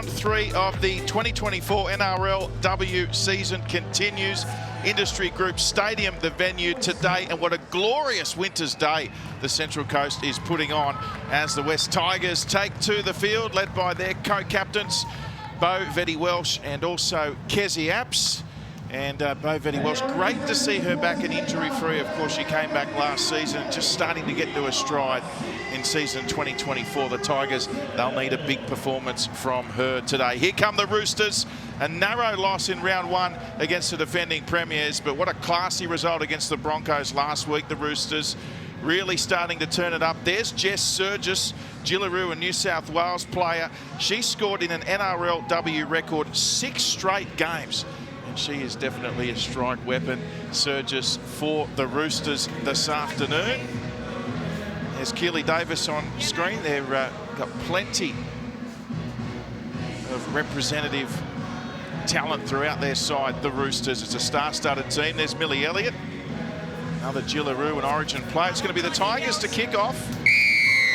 Round 3 of the 2024 NRLW season continues. Industry Group Stadium, the venue today, and what a glorious winter's day the Central Coast is putting on as the West Tigers take to the field, led by their co-captains, Beau Vette-Welsh and also Kezie Apps. And Beau Vette-Welsh, great to see her back and injury-free. Of course, she came back last season, just starting to get into her stride in season 2024. The Tigers, they'll need a big performance from her today. Here come the Roosters. A narrow loss in round 1 against the defending premiers, but what a classy result against the Broncos last week. The Roosters really starting to turn it up. There's Jess Surgis, Jillaroo, a New South Wales player. She scored in an NRLW record 6 straight games. And she is definitely a strike weapon, Surgis, for the Roosters this afternoon. There's Keely Davis on screen. They've got plenty of representative talent throughout their side, the Roosters. It's a star-studded team. There's Millie Elliott, another Jillaroo, an Origin player. It's going to be the Tigers to kick off.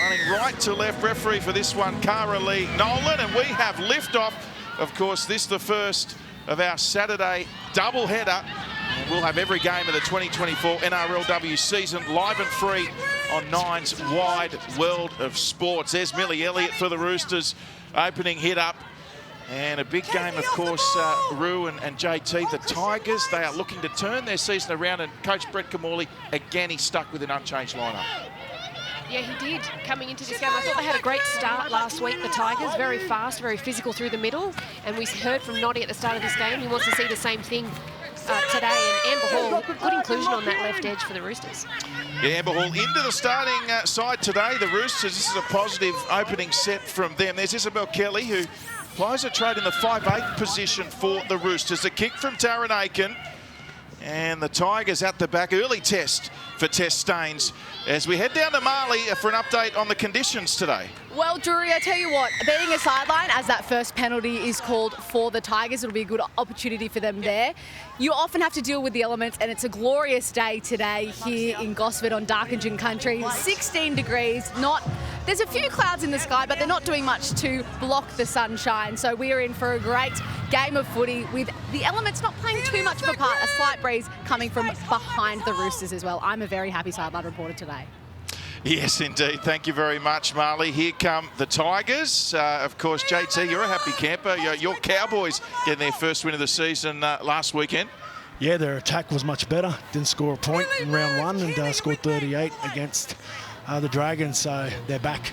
Running right to left, referee for this one, Cara Lee Nolan, and we have liftoff. Of course, this the first of our Saturday doubleheader. And we'll have every game of the 2024 NRLW season live and free on Nine's wide world of sports. There's Millie Elliott for the Roosters, opening hit up. And a big game, of course, Roo and JT. The Tigers, they are looking to turn their season around, and Coach Brett Kimmorley, again, he's stuck with an unchanged lineup. Yeah, he did coming into this game. I thought they had a great start last week, the Tigers. Very fast, very physical through the middle. And we heard from Noddy at the start of this game. He wants to see the same thing today. And Amber Hall, good inclusion on that left edge for the Roosters. Yeah, Amber Hall into the starting side today. The Roosters, this is a positive opening set from them. There's Isabel Kelly, who plies a trade in the 5'8" position for the Roosters. A kick from Taryn Aiken. And the Tigers at the back. Early test for Tess Staines as we head down to Marley for an update on the conditions today. Well, Drury, I tell you what, being a sideline as that first penalty is called for the Tigers, it'll be a good opportunity for them there. You often have to deal with the elements, and it's a glorious day today here in Gosford on Darkinjung country. 16 degrees, there's a few clouds in the sky, but they're not doing much to block the sunshine. So we are in for a great game of footy with the elements not playing too much of a part. A slight breeze coming from behind the Roosters as well. I'm a very happy sideline reporter today. Yes, indeed. Thank you very much, Marley. Here come the Tigers. Of course, JT, you're a happy camper. Your Cowboys getting their first win of the season last weekend. Yeah, their attack was much better. Didn't score a point in round 1 and scored 38 against the Dragons, so they're back.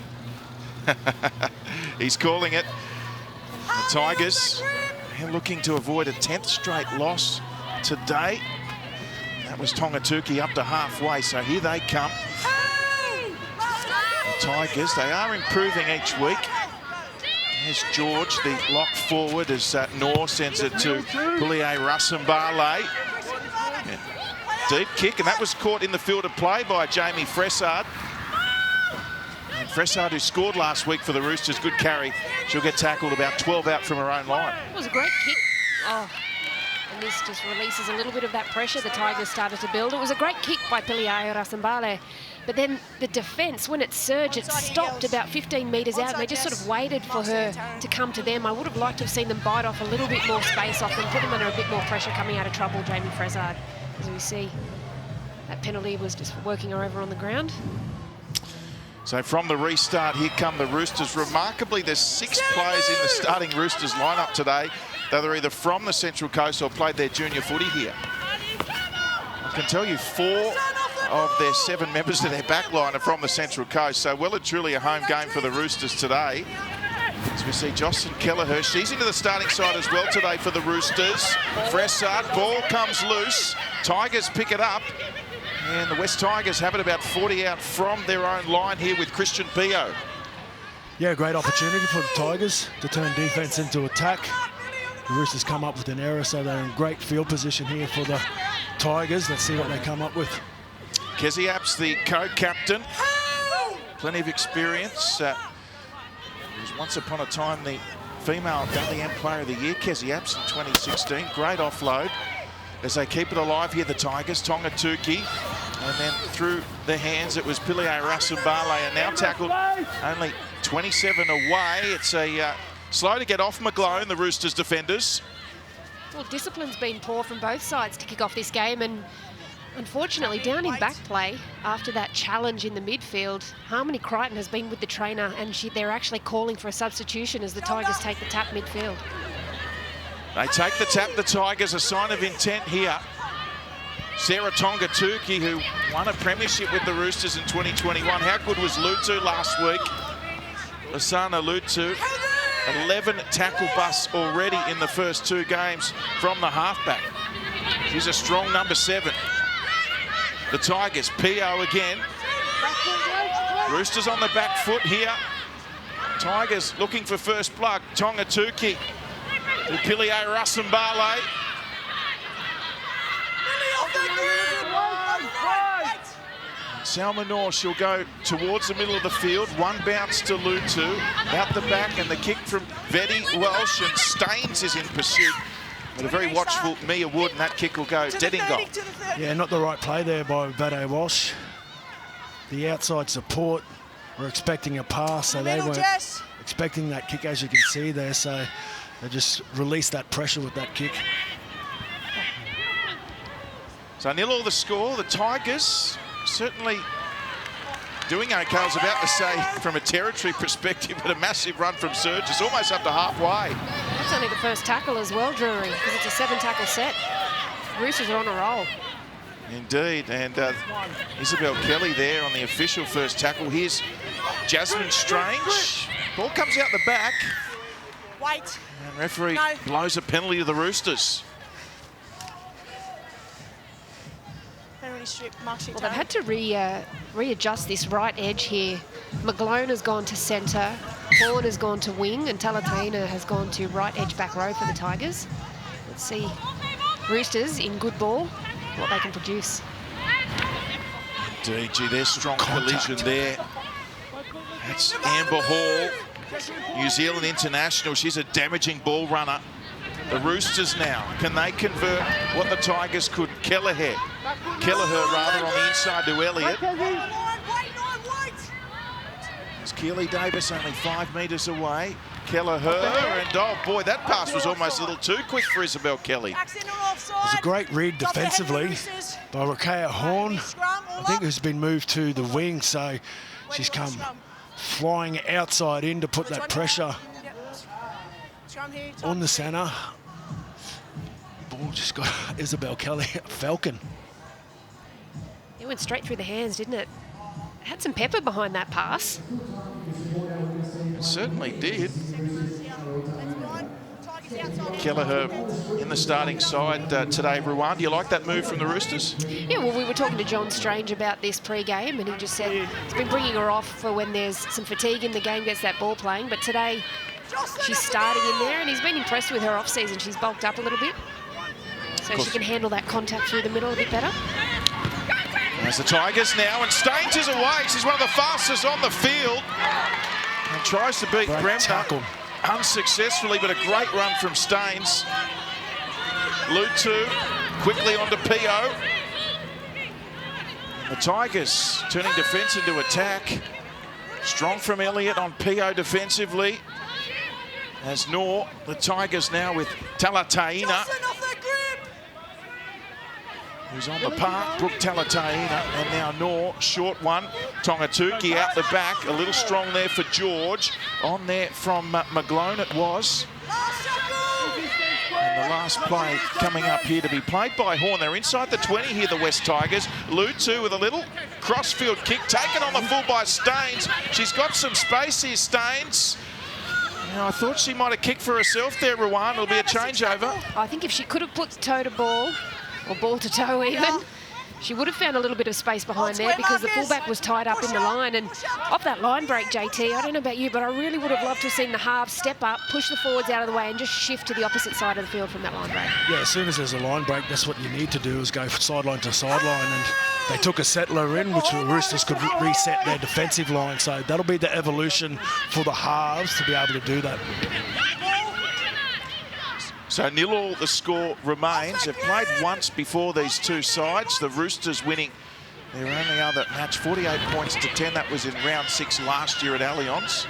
He's calling it. The Tigers looking to avoid a 10th straight loss today. That was Tongatuki up to halfway, so here they come. The Tigers, they are improving each week. There's George, the lock forward, as Noor sends it to Pulia Rasambale. Deep kick, and that was caught in the field of play by Jamie Fressard. And Fressard, who scored last week for the Roosters, good carry. She'll get tackled about 12 out from her own line. It was a great kick. Oh, and this just releases a little bit of that pressure the Tigers started to build. It was a great kick by Pulia Rasambale. But then the defence, when it surged, it stopped about 15 metres out, and they just sort of waited for her to come to them. I would have liked to have seen them bite off a little bit more space off them, put them under a bit more pressure coming out of trouble, Jamie Fressard. As we see, that penalty was just working her over on the ground. So from the restart, here come the Roosters. Remarkably, there's 6 players in the starting Roosters lineup today that are either from the Central Coast or played their junior footy here. I can tell you 4 of their 7 members of their back line are from the Central Coast, so well and truly a home game for the Roosters today. As we see Jocelyn Kelleher, she's into the starting side as well today for the Roosters. Fressard, ball comes loose. Tigers pick it up. And the West Tigers have it about 40 out from their own line here with Christian Pio. Yeah, great opportunity for the Tigers to turn defence into attack. The Roosters come up with an error, so they're in great field position here for the Tigers. Let's see what they come up with. Kezie Apps, the co-captain. Plenty of experience. He was once upon a time the female Dally M Player of the Year, Kezie Apps, in 2016. Great offload. As they keep it alive here, the Tigers, Tongatuki. And then through the hands, it was Pulia Rasambale, and now tackled only 27 away. It's a Slow to get off McGlone, the Roosters defenders. Well, discipline's been poor from both sides to kick off this game, and unfortunately, down in back play, after that challenge in the midfield, Harmony Crichton has been with the trainer, and they're actually calling for a substitution as the Tigers take the tap midfield. They take the tap, the Tigers, a sign of intent here. Sarah Tonga-Tuki, who won a premiership with the Roosters in 2021. How good was Lutu last week? Lasana Lutu, 11 tackle busts already in the first 2 games from the halfback. She's a strong number 7. The Tigers, Pio again. Roosters on the back foot here. Tigers looking for first plug. Tonga-Tuki to Pilia Rasambale. Salmanor, she'll go towards the middle of the field. One bounce to Lutu, out the back, and the kick from Vetti Welsh, and Staines is in pursuit. But a very watchful Mia Wood, and that kick will go dead in goal. Yeah, not the right play there by Vetti Welsh. The outside support were expecting a pass, so they weren't expecting that kick, as you can see there. So they just released that pressure with that kick. So 0-0 the score. The Tigers certainly doing okay. I was about to say from a territory perspective, but a massive run from Surge. It's almost up to halfway. That's only the first tackle as well, Drury, because it's a 7-tackle set. Roosters are on a roll. Indeed, and Isabel Kelly there on the official first tackle. Here's Jasmine Strange. Ball comes out the back. Wait. And referee blows a penalty to the Roosters. Well, they've had to readjust this right edge here. McGlone has gone to centre, Horn has gone to wing, and Talataina has gone to right edge back row for the Tigers. Let's see Roosters in good ball, what they can produce. Indeed, gee, there's strong collision there. That's Amber Hall, New Zealand international. She's a damaging ball runner. The Roosters now, can they convert what the Tigers could? Kelleher rather, on the inside to Elliott. It's Keely Davis only 5 metres away. Kelleher, and oh boy, that pass was almost a little too quick for Isabel Kelly. It was a great read defensively by Rakea Horn, I think, who's been moved to the wing, so she's come flying outside in to put that pressure on the centre. Ball just got Isabel Kelly, a falcon. It went straight through the hands, didn't it? It had some pepper behind that pass. It certainly did. Kelleher in the starting side today, Ruan. Do you like that move from the Roosters? Yeah, well, we were talking to John Strange about this pre-game, and he just said he's been bringing her off for when there's some fatigue in the game, gets that ball playing, but today she's starting in there, and he's been impressed with her off-season. She's bulked up a little bit, so she can handle that contact through the middle a bit better. There's the Tigers now, and Staines is away. She's one of the fastest on the field and tries to beat Bremner unsuccessfully, but a great run from Staines. Lutu quickly onto Pio. The Tigers turning defence into attack. Strong from Elliott on Pio defensively. As Nor, the Tigers now with Talataina, who's on the park. Brooke Talataina, and now Nor, short one. Tonga-Tuki out the back, a little strong there for George. On there from McGlone it was. And the last play coming up here to be played by Horn. They're inside the 20 here, the West Tigers. Lutu with a little crossfield kick, taken on the full by Staines. She's got some space here, Staines. Now, I thought she might have kicked for herself there, Ruan. It'll be a changeover. I think if she could have put toe to ball, or ball to toe even, she would have found a little bit of space behind there, because the fullback was tied up in the line. And off that line break, JT, I don't know about you, but I really would have loved to have seen the halves step up, push the forwards out of the way, and just shift to the opposite side of the field from that line break. Yeah, as soon as there's a line break, that's what you need to do, is go sideline to sideline. And they took a settler in, which the Roosters could reset their defensive line. So that'll be the evolution for the halves to be able to do that. So 0-0 the score remains. They've played once before, these two sides. The Roosters winning their only other match, 48 points to 10. That was in round 6 last year at Allianz.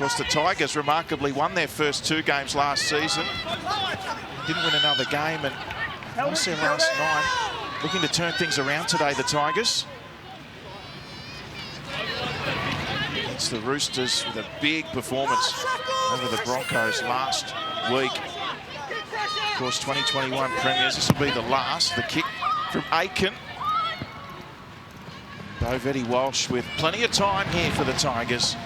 course, the Tigers remarkably won their first 2 games last season. Didn't win another game, and lost their last 9. Looking to turn things around today, the Tigers. It's the Roosters with a big performance over the Broncos last week. Of course, 2021 premiers. This will be the last. The kick from Aiken. Bovetti Walsh with plenty of time here for the Tigers.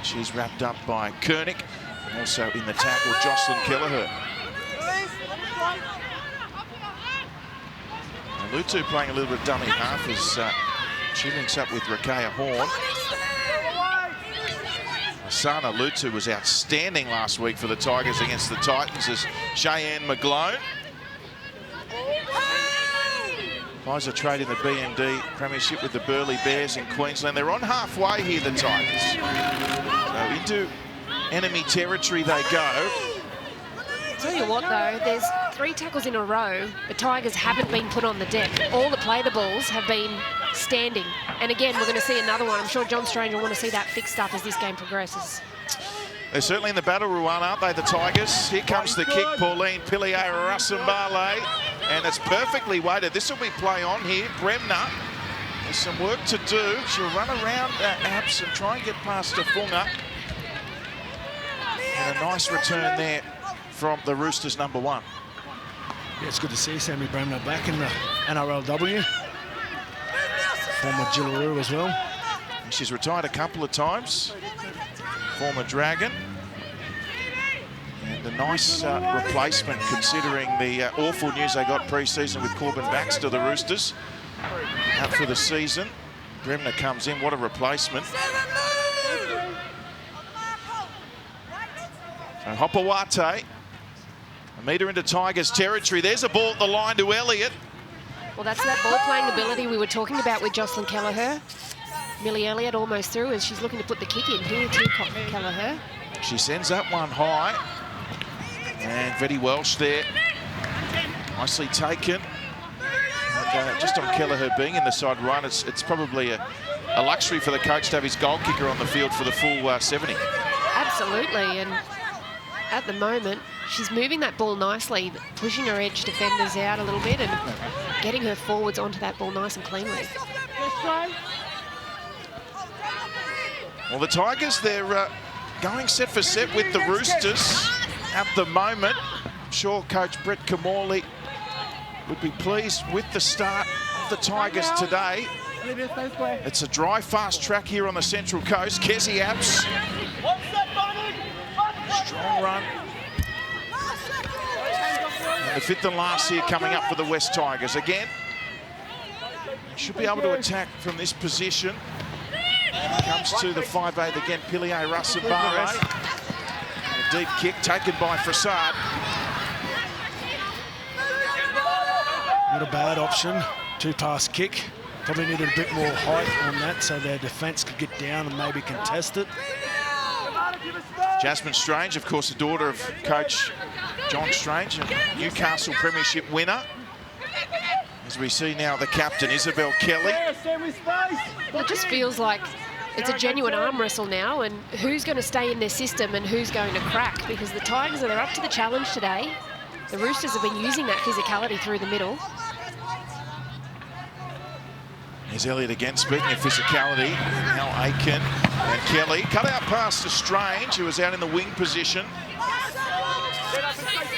She's wrapped up by Koenig, and also in the tackle, Jocelyn Kelleher. And Lutu playing a little bit dummy half as she links up with Rakea Horn. Asana Lutu was outstanding last week for the Tigers against the Titans as Cheyenne McGlone. Buys a trade in the BMD Premiership with the Burleigh Bears in Queensland. They're on halfway here, the Tigers. So into enemy territory they go. Tell you what, though, there's 3 tackles in a row. The Tigers haven't been put on the deck. All the play the balls have been standing. And again, we're going to see another one. I'm sure John Strange will want to see that fixed up as this game progresses. They're certainly in the battle, Ruan, aren't they, the Tigers? Here comes the kick, Pauline Piliaira-Rassambale, and it's perfectly weighted. This will be play on here. Bremner has some work to do. She'll run around Apps and try and get past Tafunga. And a nice return there from the Roosters' number 1. Yeah, it's good to see Sammy Bremner back in the NRLW. Former Jillaroo as well. And she's retired a couple of times. Former Dragon. And a nice replacement considering the awful news they got pre-season with Corbin Baxter, the Roosters. Out for the season. Bremner comes in, what a replacement. So Hopawate, a metre into Tigers territory. There's a ball at the line to Elliott. Well, that's that ball-playing ability we were talking about with Jocelyn Kelleher. Millie Elliott almost through as she's looking to put the kick in here to Kelleher. She sends that one high. And Vetti Welsh there. Nicely taken. And just on Kelleher being in the side run, it's probably a luxury for the coach to have his goal kicker on the field for the full 70. Absolutely, and at the moment, she's moving that ball nicely, pushing her edge defenders out a little bit and getting her forwards onto that ball nice and cleanly. Well, the Tigers, they're going set for set with the Roosters at the moment. I'm sure Coach Brett Kamali would be pleased with the start of the Tigers today. It's a dry, fast track here on the Central Coast. Kezzy Apps. Strong run. And the 5th and last here coming up for the West Tigers. Again, should be able to attack from this position. Comes to the 5'8" again, Piliaira-Rassambale. A deep kick taken by Frassard. Not a bad option. 2-pass kick. Probably needed a bit more height on that so their defence could get down and maybe contest it. Jasmine Strange, of course, the daughter of Coach John Strange, a Newcastle Premiership winner. As we see now the captain, Isabel Kelly. Well, it just feels like it's a genuine arm wrestle now, and who's going to stay in their system and who's going to crack, because the Tigers are up to the challenge today. The Roosters have been using that physicality through the middle. Here's Elliott again, speaking of physicality. Now Aiken and Kelly. Cut out pass to Strange, who was out in the wing position.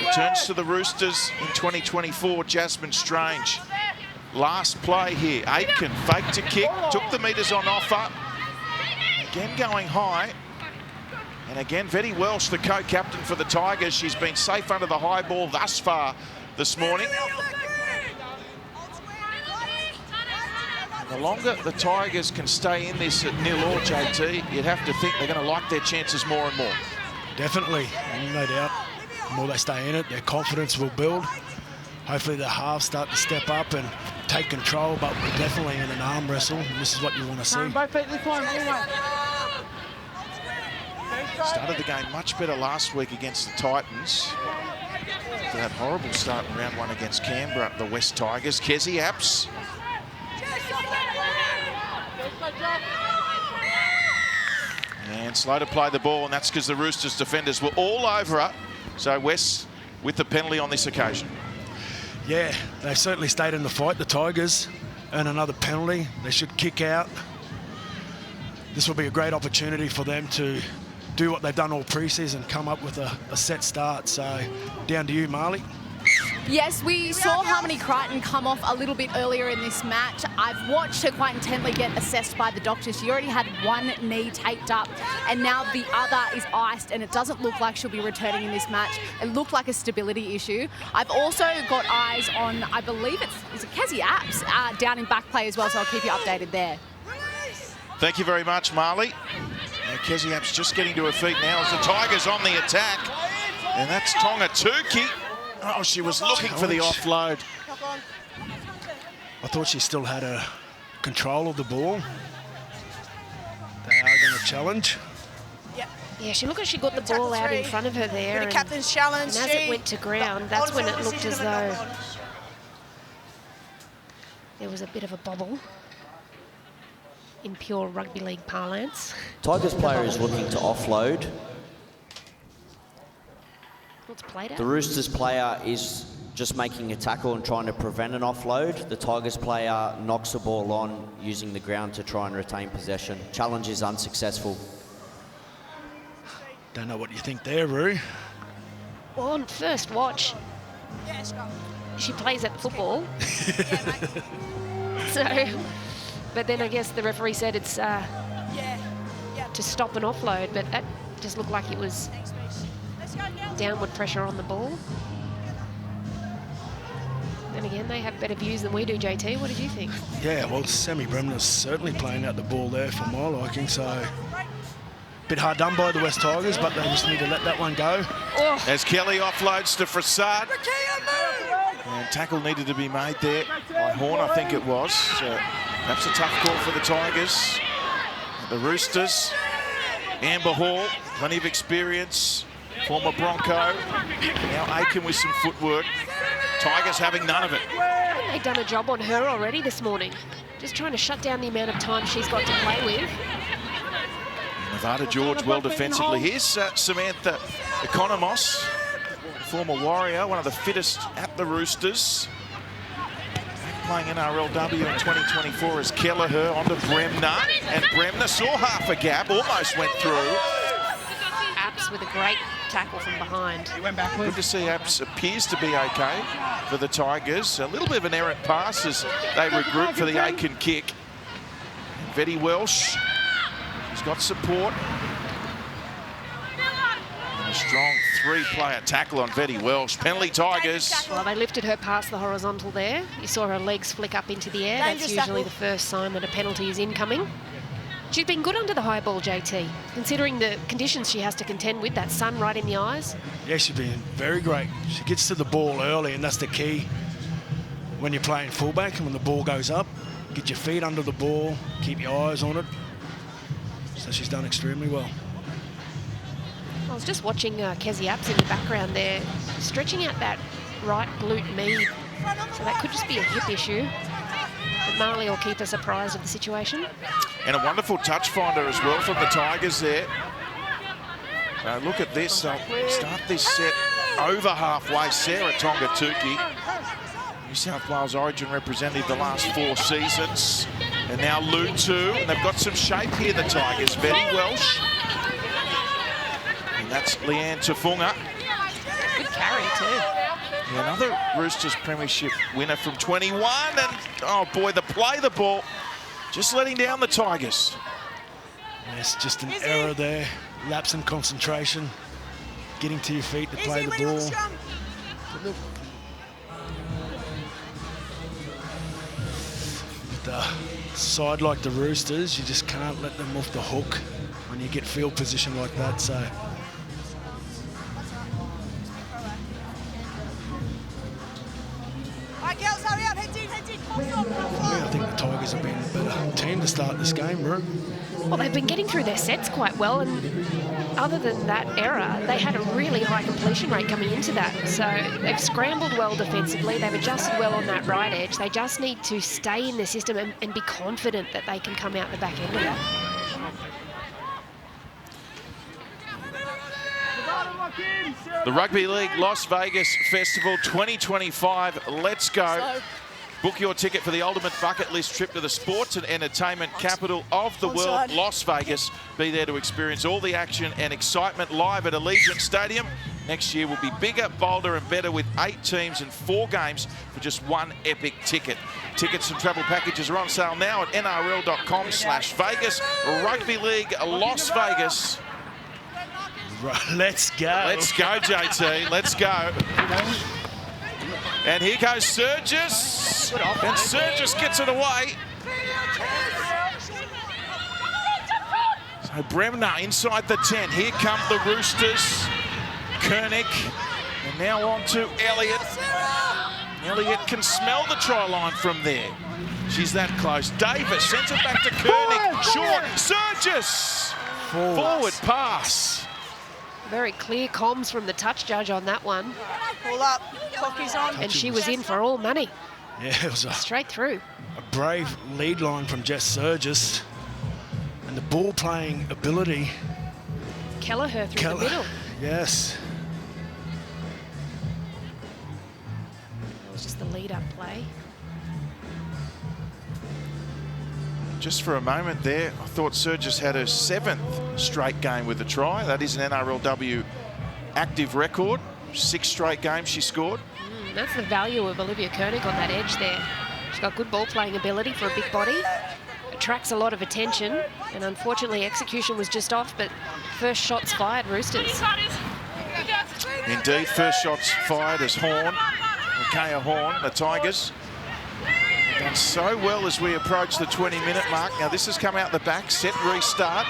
Returns to the Roosters in 2024, Jasmine Strange. Last play here, Aiken faked a kick, took the metres on offer. Again going high. And again, Vetti Welsh, the co-captain for the Tigers. She's been safe under the high ball thus far this morning. The longer the Tigers can stay in this at 0-0, JT, you'd have to think they're going to like their chances more and more. Definitely, no doubt. The more they stay in it, their confidence will build. Hopefully the halves start to step up and take control, but we're definitely in an arm wrestle, and this is what you want to see. Started the game much better last week against the Titans. That horrible start in round 1 against Canberra, the West Tigers. Kezzy Apps. And slow to play the ball, and that's because the Roosters defenders were all over her. So West with the penalty on this occasion. Yeah, they certainly stayed in the fight, the Tigers, and another penalty. They should kick out. This will be a great opportunity for them to do what they've done all pre-season, come up with a set start. So down to you, Marley. Yes, we saw Harmony Crichton come off a little bit earlier in this match. I've watched her quite intently get assessed by the doctor. She already had one knee taped up and now the other is iced, and it doesn't look like she'll be returning in this match. It looked like a stability issue. I've also got eyes on, I believe it's Kezzy Apps down in back play as well, so I'll keep you updated there. Thank you very much, Marley. Kezzy Apps just getting to her feet now as the Tigers on the attack. And that's Tonga Tuki. Oh, she was looking for the offload. I thought she still had a control of the ball. They are going to challenge. Yeah, she looked like she got the ball out in front of her there. The captain's challenge. And as it went to ground, that's when it looked as though there was a bit of a bobble in pure rugby league parlance. Tigers player is looking to offload. What's played out? The Roosters player is just making a tackle and trying to prevent an offload. The Tigers player knocks the ball on using the ground to try and retain possession. Challenge is unsuccessful. Don't know what you think there, Roo. Well, on first watch, she plays at football. So, but then I guess the referee said it's to stop an offload, but that just looked like it was downward pressure on the ball. And again, they have better views than we do, JT. What did you think? Yeah, well, Sammy Bremner's certainly playing out the ball there for my liking, so bit hard done by the West Tigers, but they just need to let that one go. Oh. As Kelly offloads to Frassad. And tackle needed to be made there by Horn, I think it was. Perhaps a tough call for the Tigers. The Roosters, Amber Hall, plenty of experience. Former Bronco, now Aiken with some footwork. Tigers having none of it. They've done a job on her already this morning. Just trying to shut down the amount of time she's got to play with. Nevada George well defensively. Here's Samantha Economos, former Warrior, one of the fittest at the Roosters. Playing NRLW in 2024 as Kelleher onto Bremner. And Bremner saw half a gap, almost went through. Apps with a great tackle from behind. Good to see Apps appears to be okay for the Tigers. A little bit of an errant pass as they regroup for the Aiken kick. Vetty Welsh, he's got support. And a strong three-player tackle on Vetty Welsh. Penalty Tigers. Well, they lifted her past the horizontal there. You saw her legs flick up into the air. That's usually the first sign that a penalty is incoming. She's been good under the high ball, JT, considering the conditions she has to contend with, that sun right in the eyes. Yeah, she's been very great. She gets to the ball early, and that's the key when you're playing fullback and when the ball goes up. Get your feet under the ball, keep your eyes on it. So she's done extremely well. I was just watching Kezzy Apps in the background there, stretching out that right glute med. So that could just be a hip issue. But Marley will keep us apprised of the situation. And a wonderful touch finder as well from the Tigers there. Look at this. They'll start this set over halfway. Sarah Tonga Tuki, New South Wales Origin representative the last 4 seasons. And now Lutu. And they've got some shape here, the Tigers. Vetty Welsh. And that's Leanne Tafunga. Good carry too. Yeah, another Roosters Premiership winner from 21. And, oh boy, the ball. Just letting down the Tigers. Yes, just an error there. Lapse in concentration. Getting to your feet to play the ball. With a side like the Roosters, you just can't let them off the hook when you get field position like that. So yeah, I think the Tigers have been a better team to start this game, Roo. Well, they've been getting through their sets quite well, and other than that error, they had a really high completion rate coming into that. So they've scrambled well defensively, they've adjusted well on that right edge. They just need to stay in the system and be confident that they can come out the back end of that. The Rugby League Las Vegas Festival 2025. Let's go. Book your ticket for the ultimate bucket list trip to the sports and entertainment capital of the world, Las Vegas. Be there to experience all the action and excitement live at Allegiant Stadium. Next year will be bigger, bolder and better with 8 teams and 4 games for just one epic ticket. Tickets and travel packages are on sale now at nrl.com/Vegas. Rugby League Las Vegas. Let's go. Let's go, JT. Let's go. And here goes Surgis. And Surgis gets it away. So Bremner inside the 10. Here come the Roosters. Koenig. And now on to Elliott. Elliott can smell the try line from there. She's that close. Davis sends it back to Koenig. Short. Surgis. Forward pass. Very clear comms from the touch judge on that one. Pull up. Clock is on. And she was in for all money. Yeah, it was Straight through. a brave lead line from Jess Surgis. And the ball playing ability. Kelleher through the middle. Yes. It was just the lead-up play. Just for a moment there, I thought Surgis had her 7th straight game with a try. That is an NRLW active record. 6 straight games she scored. That's the value of Olivia Koenig on that edge there. She's got good ball-playing ability for a big body. Attracts a lot of attention, and unfortunately execution was just off, but first shots fired, Roosters. Indeed, first shots fired as Horn, Micaiah Horn, the Tigers. Done so well as we approach the 20-minute mark. Now this has come out the back, set restart.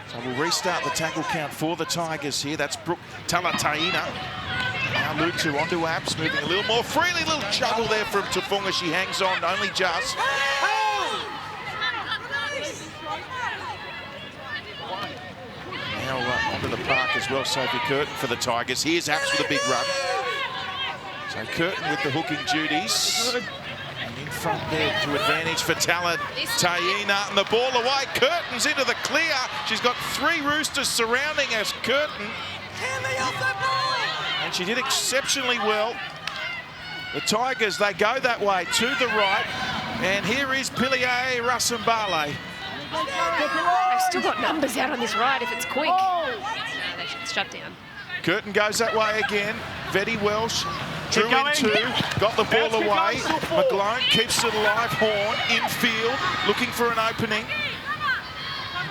So we'll restart the tackle count for the Tigers here. That's Brooke Talataina. Now Lutu onto Abs, moving a little more freely. Little juggle there from Tafunga. She hangs on, only just. Now onto the park as well, Sophie Curtin for the Tigers. Here's Abs with a big run. So Curtin with the hooking duties. And in front there to advantage for Talataina. And the ball away. Curtin's into the clear. She's got 3 Roosters surrounding us. Curtin. And she did exceptionally well. The Tigers, they go that way to the right. And here is Piliae Rasambale. They've still got numbers out on this ride if it's quick. No, they should shut down. Curtin goes that way again. Vetty Welsh drew in 2, got the ball away. McGlone keeps it alive. Horn infield, looking for an opening.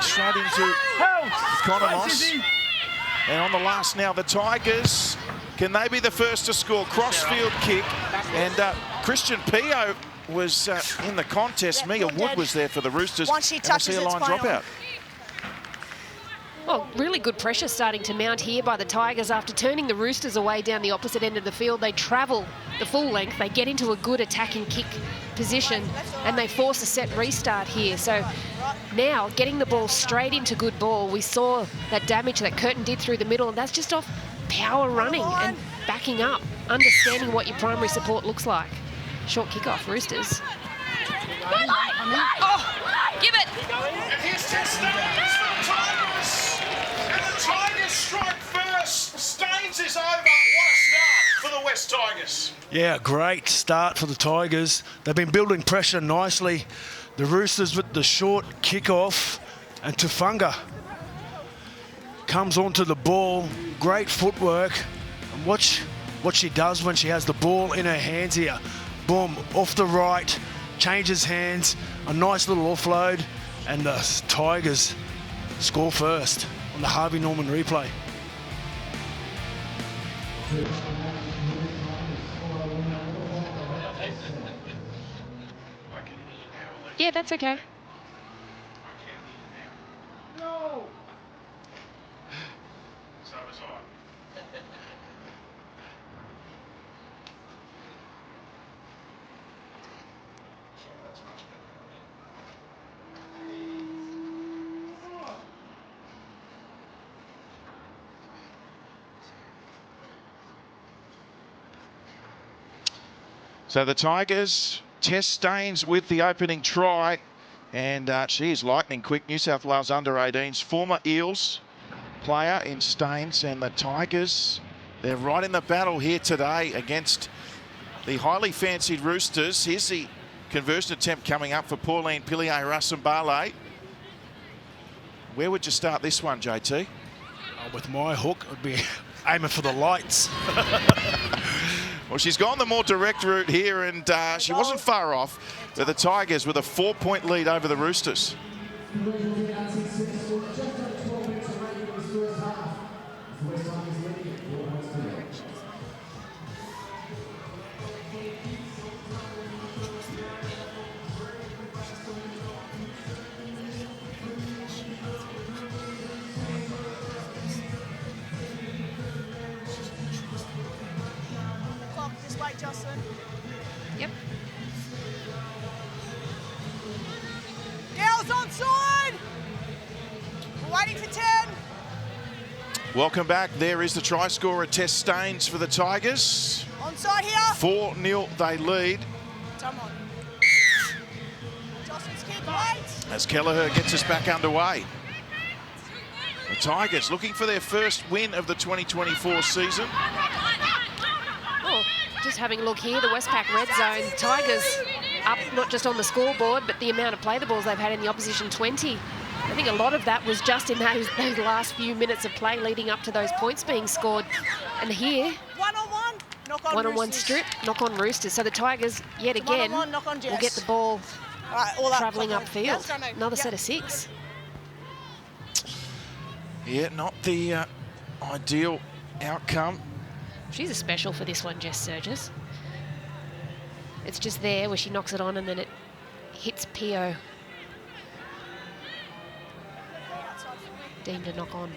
Straight into Economos. And on the last now, the Tigers. Can they be the first to score? Crossfield kick. And Christian Pio was in the contest. Mia Wood was there for the Roosters. Once she touches, and we'll see a line drop out. Well, really good pressure starting to mount here by the Tigers after turning the Roosters away down the opposite end of the field. They travel the full length, they get into a good attacking kick position, and they force a set restart here. So now getting the ball straight into good ball. We saw that damage that Curtin did through the middle, and that's just off power running and backing up, understanding what your primary support looks like. Short kickoff, Roosters. Oh, give it! And here's Tess Staines for the Tigers. And the Tigers strike first. Staines is over. What a start for the West Tigers. Yeah, great start for the Tigers. They've been building pressure nicely. The Roosters with the short kickoff, and Tufunga comes onto the ball. Great footwork. And watch what she does when she has the ball in her hands here. Boom, off the right, changes hands, a nice little offload, and the Tigers score first on the Harvey Norman replay. Yeah, that's okay. No. So was I. So the Tigers, Tess Staines with the opening try. And she is lightning quick. New South Wales under-18s, former Eels player in Staines, and the Tigers, they're right in the battle here today against the highly fancied Roosters. Here's the conversion attempt coming up for Pauline Piliae-Rasambale. Where would you start this one, JT? With my hook, I'd be aiming for the lights. Well, she's gone the more direct route here, and she wasn't far off. But the Tigers with a 4-point lead over the Roosters. This way, Justin. Yep. Girls onside. We're waiting for 10. Welcome back. There is the try scorer, Tess Staines, for the Tigers. Onside here. 4-0 they lead. Come on. Justin's kick, wait. As Kelleher gets us back underway. The Tigers looking for their first win of the 2024 season. Oh, just having a look here, the Westpac red zone. Tigers up not just on the scoreboard, but the amount of play the balls they've had in the opposition 20. I think a lot of that was just in those last few minutes of play leading up to those points being scored. And here, One-on-one. Knock on one-on-one Roosters. strip, knock on Roosters. So the Tigers, yet again, One-on-one, knock on will Jess. get the ball All right, all up. travelling Clock on. Yeah, upfield. go, mate. Another Yep. set of 6. Yeah, not the ideal outcome. She's a special for this one, Jess Surges. It's just there where she knocks it on and then it hits Pio. Deemed a knock on.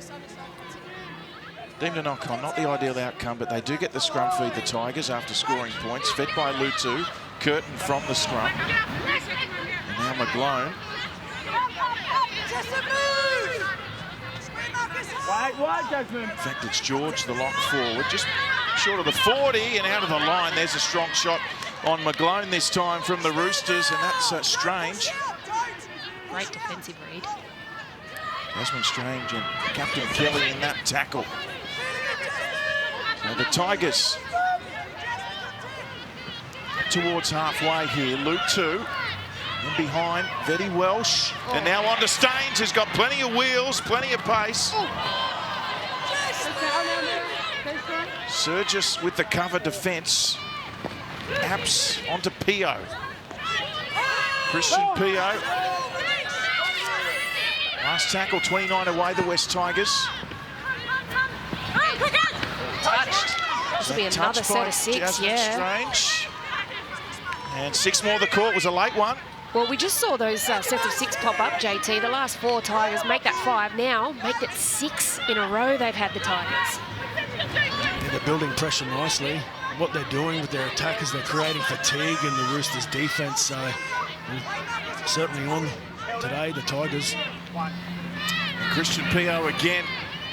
Deemed a knock on, not the ideal outcome, but they do get the scrum feed, the Tigers, after scoring points. Fed by Lutu, Curtin from the scrum. And now McGlone. Justin, move. In fact, it's George, the lock forward, just short of the 40 and out of the line. There's a strong shot on McGlone this time from the Roosters, and that's Strange. Great defensive read. Jasmine Strange and Captain Kelly in that tackle. So the Tigers towards halfway here. Luke 2. And behind, Vetty Welsh. And now on to Staines, who's got plenty of wheels, plenty of pace. Surgis with the cover defence. Apps onto Pio. Christian Pio. Last tackle, 29 away, the West Tigers. Touched. This will be That another touch set by of 6, Jasmine yeah. Strange. And 6 more the court, was a late one. Well, we just saw those sets of 6 pop up, JT. The last 4 Tigers make that 5 now. Make it 6 in a row they've had the Tigers. Yeah, they're building pressure nicely. What they're doing with their attack is they're creating fatigue in the Roosters' defence. So certainly on today, the Tigers. And Christian Pio again,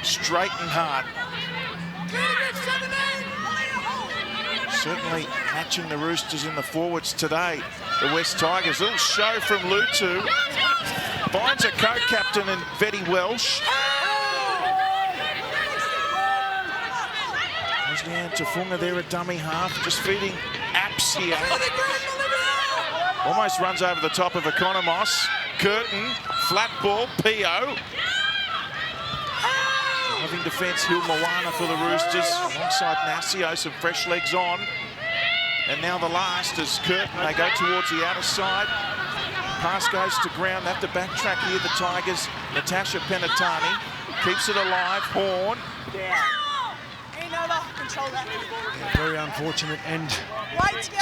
straight and hard. Certainly matching the Roosters in the forwards today. The West Tigers, little show from Lutu. Finds a co-captain in Vetty Welsh. There's Leanne Tafunga there at dummy half, just feeding Apps here. Almost runs over the top of Economos. Curtin, flat ball, Pio. Driving defence, Hill Moana for the Roosters. Alongside Nassio, some fresh legs on. And now the last is Curtin. They go towards the outer side. Pass goes to ground. They have to backtrack here, the Tigers. Natasha Penatani keeps it alive. Horn. Control that. Yeah, very unfortunate end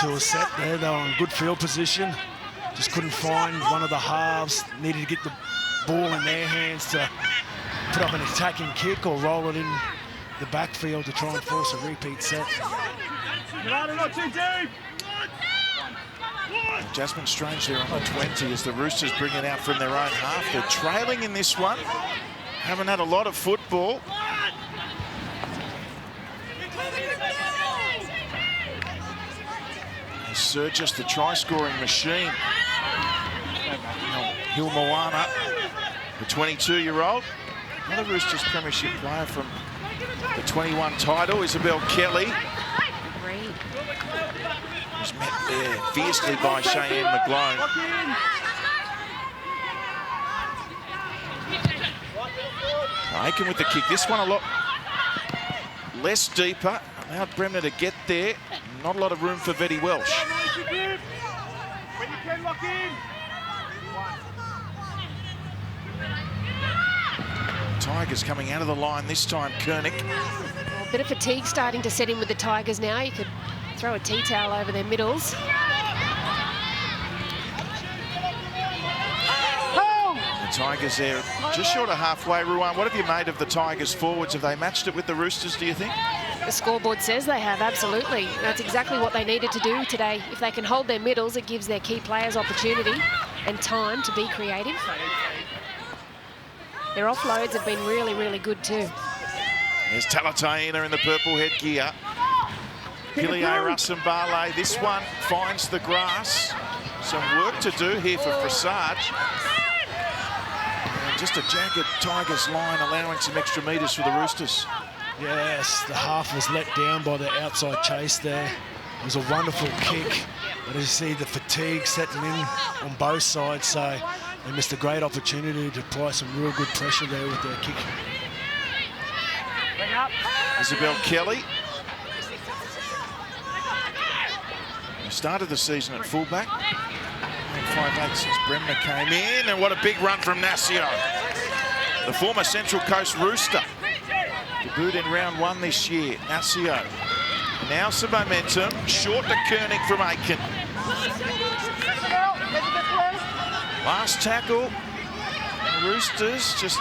to a set there. They were in good field position. Just couldn't find one of the halves. Needed to get the ball in their hands to put up an attacking kick or roll it in the backfield to try and force a repeat set. Jasmine Strange there on the 20 as the Roosters bring it out from their own half. They're trailing in this one. Haven't had a lot of football. Surgis, the try-scoring machine. Hilmoana, the 22-year-old. Another Roosters premiership player from the 21 title, Isabel Kelly. Agreed. Was met there fiercely by Cheyenne McGlone. Aiken with the kick. This one a lot less deeper. Allowed Bremner to get there. Not a lot of room for Vetty Welsh. Tigers coming out of the line this time, Koenig. Well, a bit of fatigue starting to set in with the Tigers now. You could throw a tea towel over their middles. The Tigers there just short of halfway. Ruan, what have you made of the Tigers forwards? Have they matched it with the Roosters, do you think? The scoreboard says they have, absolutely. That's exactly what they needed to do today. If they can hold their middles, it gives their key players opportunity and time to be creative. Their offloads have been really, really good too. There's Talataina in the purple headgear. Pilier Rasambale. This one finds the grass. Some work to do here for Frassage. And just a jagged Tigers line allowing some extra metres for the Roosters. Yes, the half was let down by the outside chase there. It was a wonderful kick, but as you see the fatigue setting in on both sides, so they missed a great opportunity to apply some real good pressure there with their kick. Isabel Kelly. He started the season at fullback. 5'8" since Bremner came in, and what a big run from Nasio. The former Central Coast Rooster. Debuted in round 1 this year, Nasio. Now some momentum, short to Koenig from Aiken. Last tackle, the Roosters just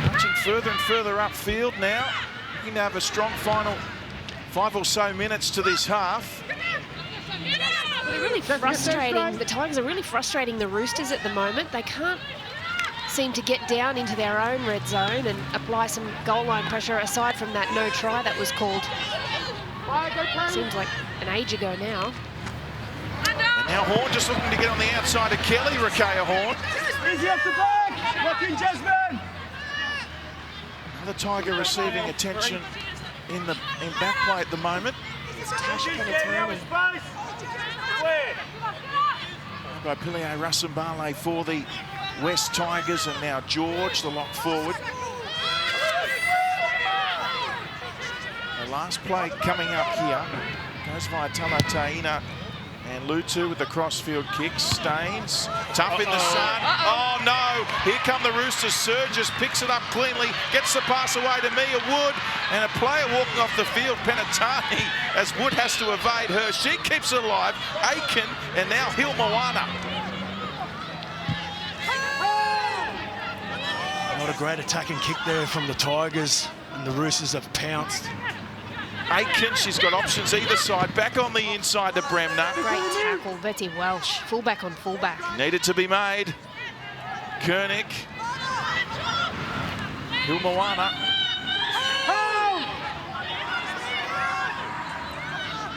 punching further and further upfield now. Looking to have a strong final 5 or so minutes to this half. They're really frustrating. The Tigers are really frustrating the Roosters at the moment. They can't seem to get down into their own red zone and apply some goal line pressure aside from that no try that was called. Seems like an age ago now. And now Horn just looking to get on the outside of Kelly, Rakea Horn. Easy off the back. Lock in, Jasmine. Another Tiger receiving attention in back play at the moment. By Pilier Rasambale for the West Tigers, and now George, the lock forward. The last play coming up here goes via Talataina and Lutu with the crossfield kick. Staines, tough in the sun. Oh no, here come the Roosters. Surges, picks it up cleanly, gets the pass away to Mia Wood, and a player walking off the field, Penatani, as Wood has to evade her. She keeps it alive. Aiken, and now Hilmoana. What a great attacking kick there from the Tigers, and the Roosters have pounced. Aiken, she's got options either side. Back on the inside to Bremner. Great tackle, Vetty Welsh. Fullback on fullback. Needed to be made. Koenig. Hilmoana.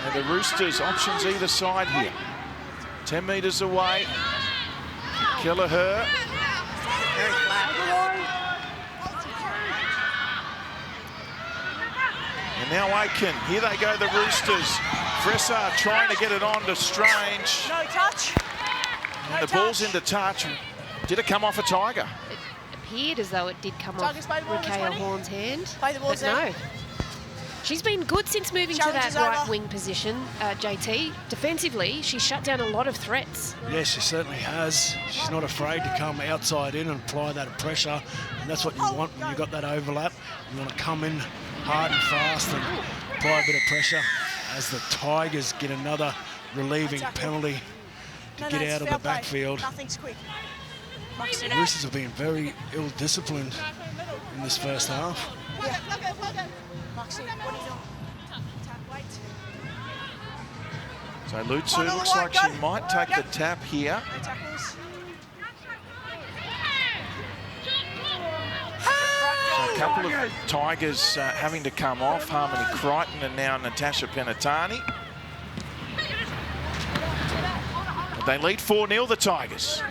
And the Roosters, options either side here. 10 metres away. Kelleher. Very flat. And now Aiken. Here they go, the Roosters. Fressard trying to get it on to Strange. No touch. And the ball's into touch. Did it come off a Tiger? It appeared as though it did come off Tigers play the ball on the Rakea 20. Horn's hand. Play the ball, But no. She's been good since moving to Challenge that is over. right wing position, JT. Defensively, she's shut down a lot of threats. Yes, she certainly has. She's not afraid to come outside in and apply that pressure, and that's what you want when you've got that overlap. You want to come in hard and fast and apply a bit of pressure as the Tigers get another relieving penalty to get out of the backfield. Nothing's quick. The Roosters have been very ill-disciplined in this first half. Maxi, what are you doing? So Lutu looks like she might take the tap here. No tackles. So a couple of Tigers having to come off. Harmony Crichton and now Natasha Penatani. But they lead 4-0, the Tigers.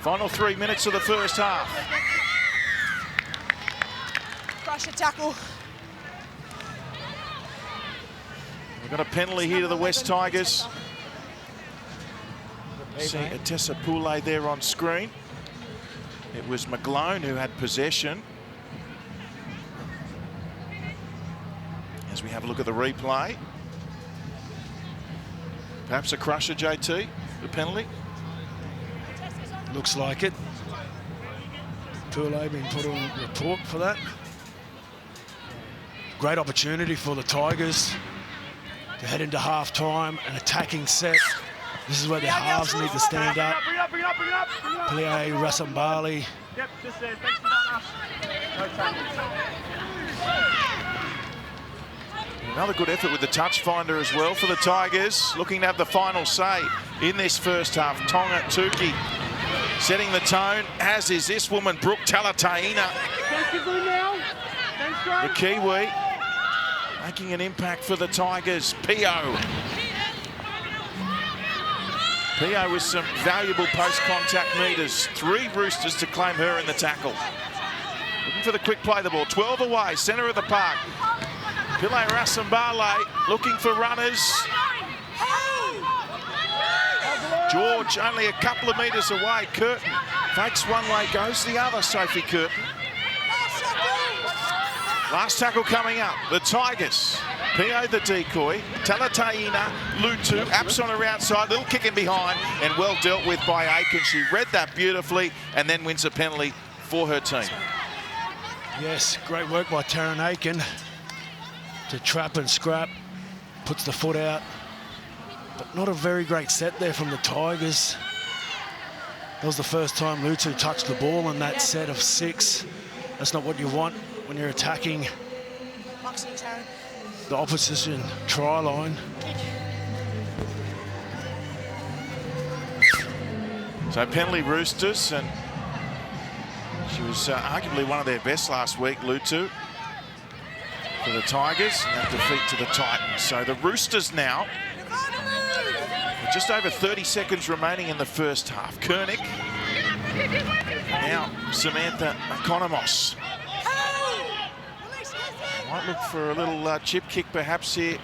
Final 3 minutes of the first half. Crush a tackle. We've got a penalty here to the West Tigers. See Tessa Poulet there on screen. It was McGlone who had possession. As we have a look at the replay. Perhaps a crusher, JT, the penalty. Looks like it. Poulet being put on report for that. Great opportunity for the Tigers to head into half-time, an attacking set. This is where the halves need to stand up. Piliae Rasambali. Yep, just there. Thanks for that. Another good effort with the touch finder as well for the Tigers. Looking to have the final say in this first half. Tonga Tuki setting the tone, as is this woman, Brooke Talataina. The Kiwi making an impact for the Tigers. Pio. Pio with some valuable post-contact meters. 3 Roosters to claim her in the tackle. Looking for the quick play the ball. 12 away, centre of the park. Piliae Rasambale looking for runners. George only a couple of metres away. Curtin fakes one way, goes the other, Sophie Curtin. Last tackle coming up, the Tigers. Pio the decoy, Talataina, Lutu, Apps on her outside, little kick in behind, and well dealt with by Aiken. She read that beautifully and then wins a penalty for her team. Yes, great work by Taryn Aiken to trap and scrap, puts the foot out. But not a very great set there from the Tigers. That was the first time Lutu touched the ball in that set of 6. That's not what you want when you're attacking the opposition try line. So penalty Roosters, and she was arguably one of their best last week, Lutu, for the Tigers, and that defeat to the Titans. So the Roosters now, with just over 30 seconds remaining in the first half. Koenig, now Samantha Economos. Might look for a little chip kick perhaps here,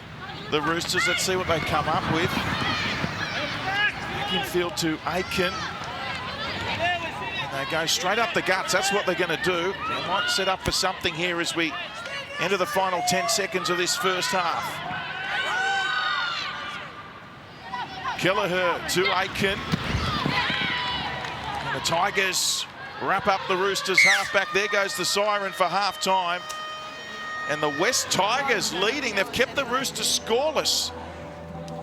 the Roosters. Let's see what they come up with. Back in field to Aiken. And they go straight up the guts. That's what they're going to do. They might set up for something here as we enter the final 10 seconds of this first half. Kelleher to Aiken. And the Tigers wrap up the Roosters halfback. There goes the siren for half-time. And the West Tigers leading. They've kept the Roosters scoreless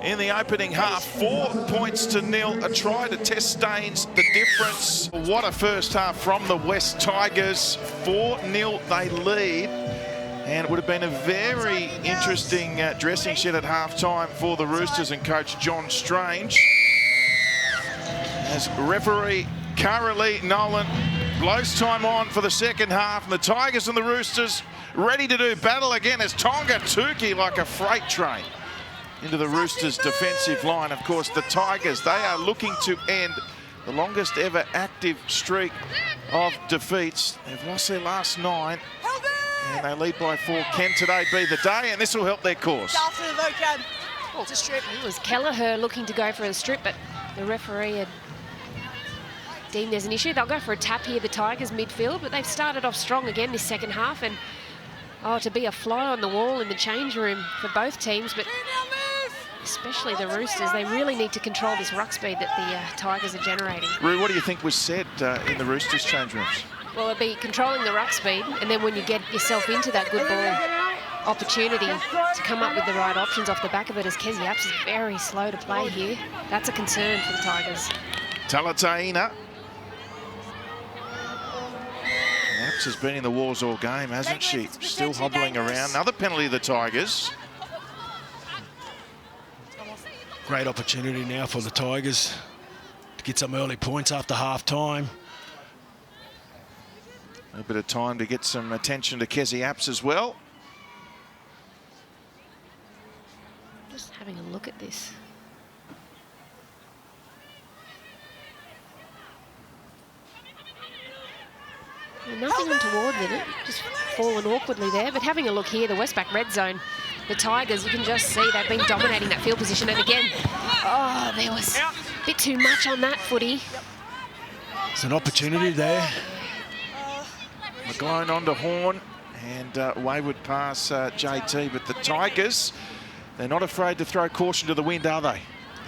in the opening half. 4 points to 0. A try to Tess Staines the difference. What a first half from the West Tigers. 4-0 they lead. And it would have been a very interesting dressing shed at halftime for the Roosters and coach John Strange. As referee Carolee Nolan blows time on for the second half, and the Tigers and the Roosters ready to do battle again as Tonga Tuki like a freight train into the Roosters' defensive line. Of course, the Tigers, they are looking to end the longest ever active streak of defeats. They've lost their last 9. And they lead by 4. Can today be the day? And this will help their cause. After the vocab. It's a strip. It was Kelleher looking to go for a strip, but the referee had deemed there's an issue. They'll go for a tap here, the Tigers midfield, but they've started off strong again this second half. And to be a fly on the wall in the change room for both teams, but especially the Roosters, they really need to control this ruck speed that the Tigers are generating. Roo, what do you think was said in the Roosters change rooms? Well, it'd be controlling the ruck speed, and then when you get yourself into that good ball opportunity to come up with the right options off the back of it, as Kezzy Apps is very slow to play here. That's a concern for the Tigers. Talataina. Apps has been in the wars all game, hasn't she? Still hobbling around. Another penalty of the Tigers. Great opportunity now for the Tigers to get some early points after half-time. A bit of time to get some attention to Kezzy Apps as well. Just having a look at this. Nothing untoward in it, just fallen awkwardly there. But having a look here, the Westpac red zone, the Tigers, you can just see they've been dominating that field position. And again, oh, there was a bit too much on that footy. It's an opportunity there. McGlone onto Horn, and wayward pass JT. But the Tigers, they're not afraid to throw caution to the wind, are they?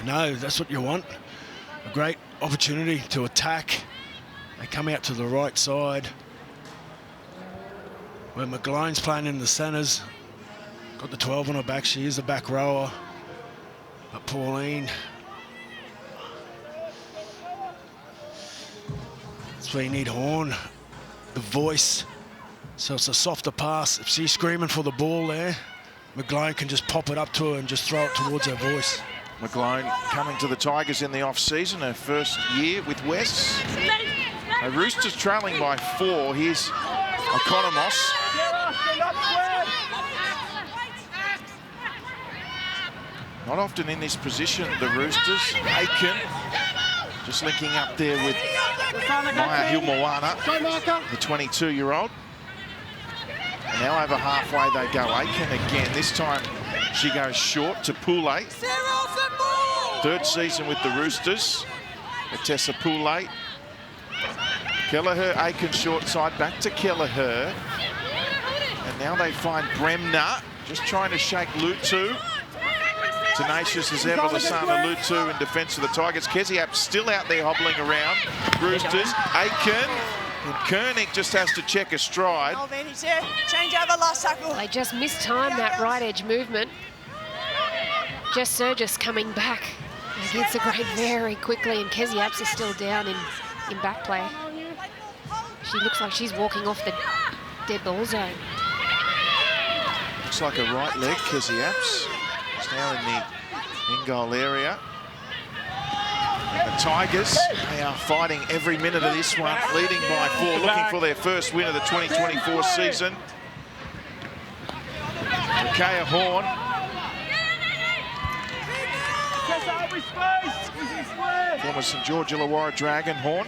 No, that's what you want. A great opportunity to attack. They come out to the right side, where McGlone's playing in the centres. Got the 12 on her back. She is a back rower. But Pauline, that's where you need Horn, the voice. So it's a softer pass. If she's screaming for the ball there, McGlone can just pop it up to her and just throw it towards her voice. McGlone coming to the Tigers in the off-season, her first year with West. Roosters trailing by 4. Here's Economos. Not often in this position, the Roosters. Aiken just linking up there with Maya Hilmoana, the 22-year-old. And now over halfway they go. Aiken again. This time she goes short to Poulet. Third season with the Roosters. Tessa Poulet. Kelleher, Aiken short side, back to Kelleher. And now they find Bremner, just trying to shake Lutu. Tenacious as ever, Lasana Lutu in defence of the Tigers. Keziap still out there hobbling around. Roosters, Aiken, and Koenig just has to check a stride. Change over last tackle. They just mistimed that right edge movement. Jess Surgis coming back. He gets the grade very quickly, and Kezzy Apps is still down in back play. She looks like she's walking off the dead ball zone. Looks like a right leg, Kezzy Apps. It's now in the in-goal area. And the Tigers, they are fighting every minute of this one, leading by 4, looking for their first win of the 2024 season. Micaiah Horn. Former St George Illawarra Dragon, Horn.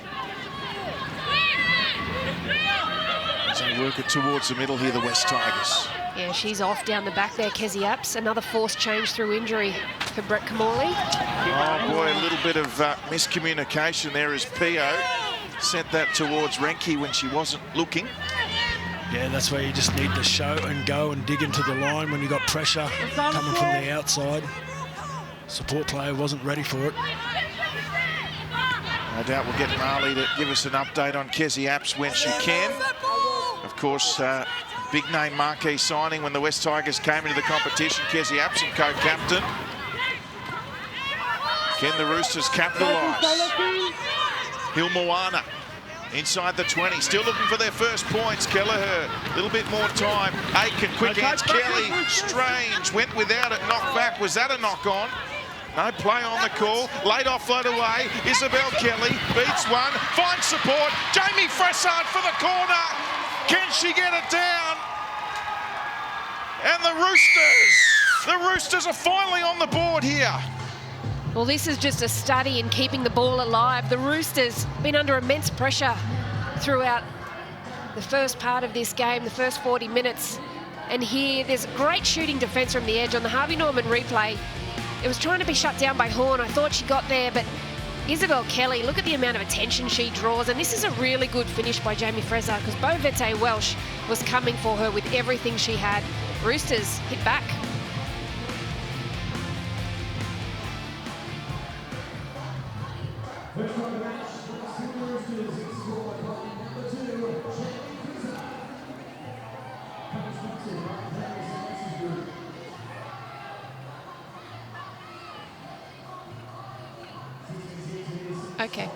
As they work it towards the middle here, the West Tigers. Yeah, she's off down the back there, Kezzy Apps. Another forced change through injury for Brett Kamali. Oh boy, a little bit of miscommunication there as Pio sent that towards Renke when she wasn't looking. Yeah, that's where you just need to show and go and dig into the line when you got pressure coming from the outside. Support player wasn't ready for it. No doubt we'll get Marley to give us an update on Kezzy Apps when she can. Of course, big name marquee signing when the West Tigers came into the competition. Kezzy Apps and co-captain. Can the Roosters capitalise? Hilmoana inside the 20, still looking for their first points. Kelleher, a little bit more time. Aiken, quick hands. Kelly, Strange, went without it, knocked back. Was that a knock on? No play on the call. Late offload away. Isabel Kelly beats one, finds support. Jamie Fressard for the corner. Can she get it down? And the Roosters are finally on the board here. Well, this is just a study in keeping the ball alive. The Roosters been under immense pressure throughout the first part of this game, the first 40 minutes. And here, there's great shooting defence from the edge on the Harvey Norman replay. It was trying to be shut down by Horn. I thought she got there, but Isabel Kelly, look at the amount of attention she draws. And this is a really good finish by Jamie Fressard because Bo Vete Welsh was coming for her with everything she had. Roosters hit back. Okay.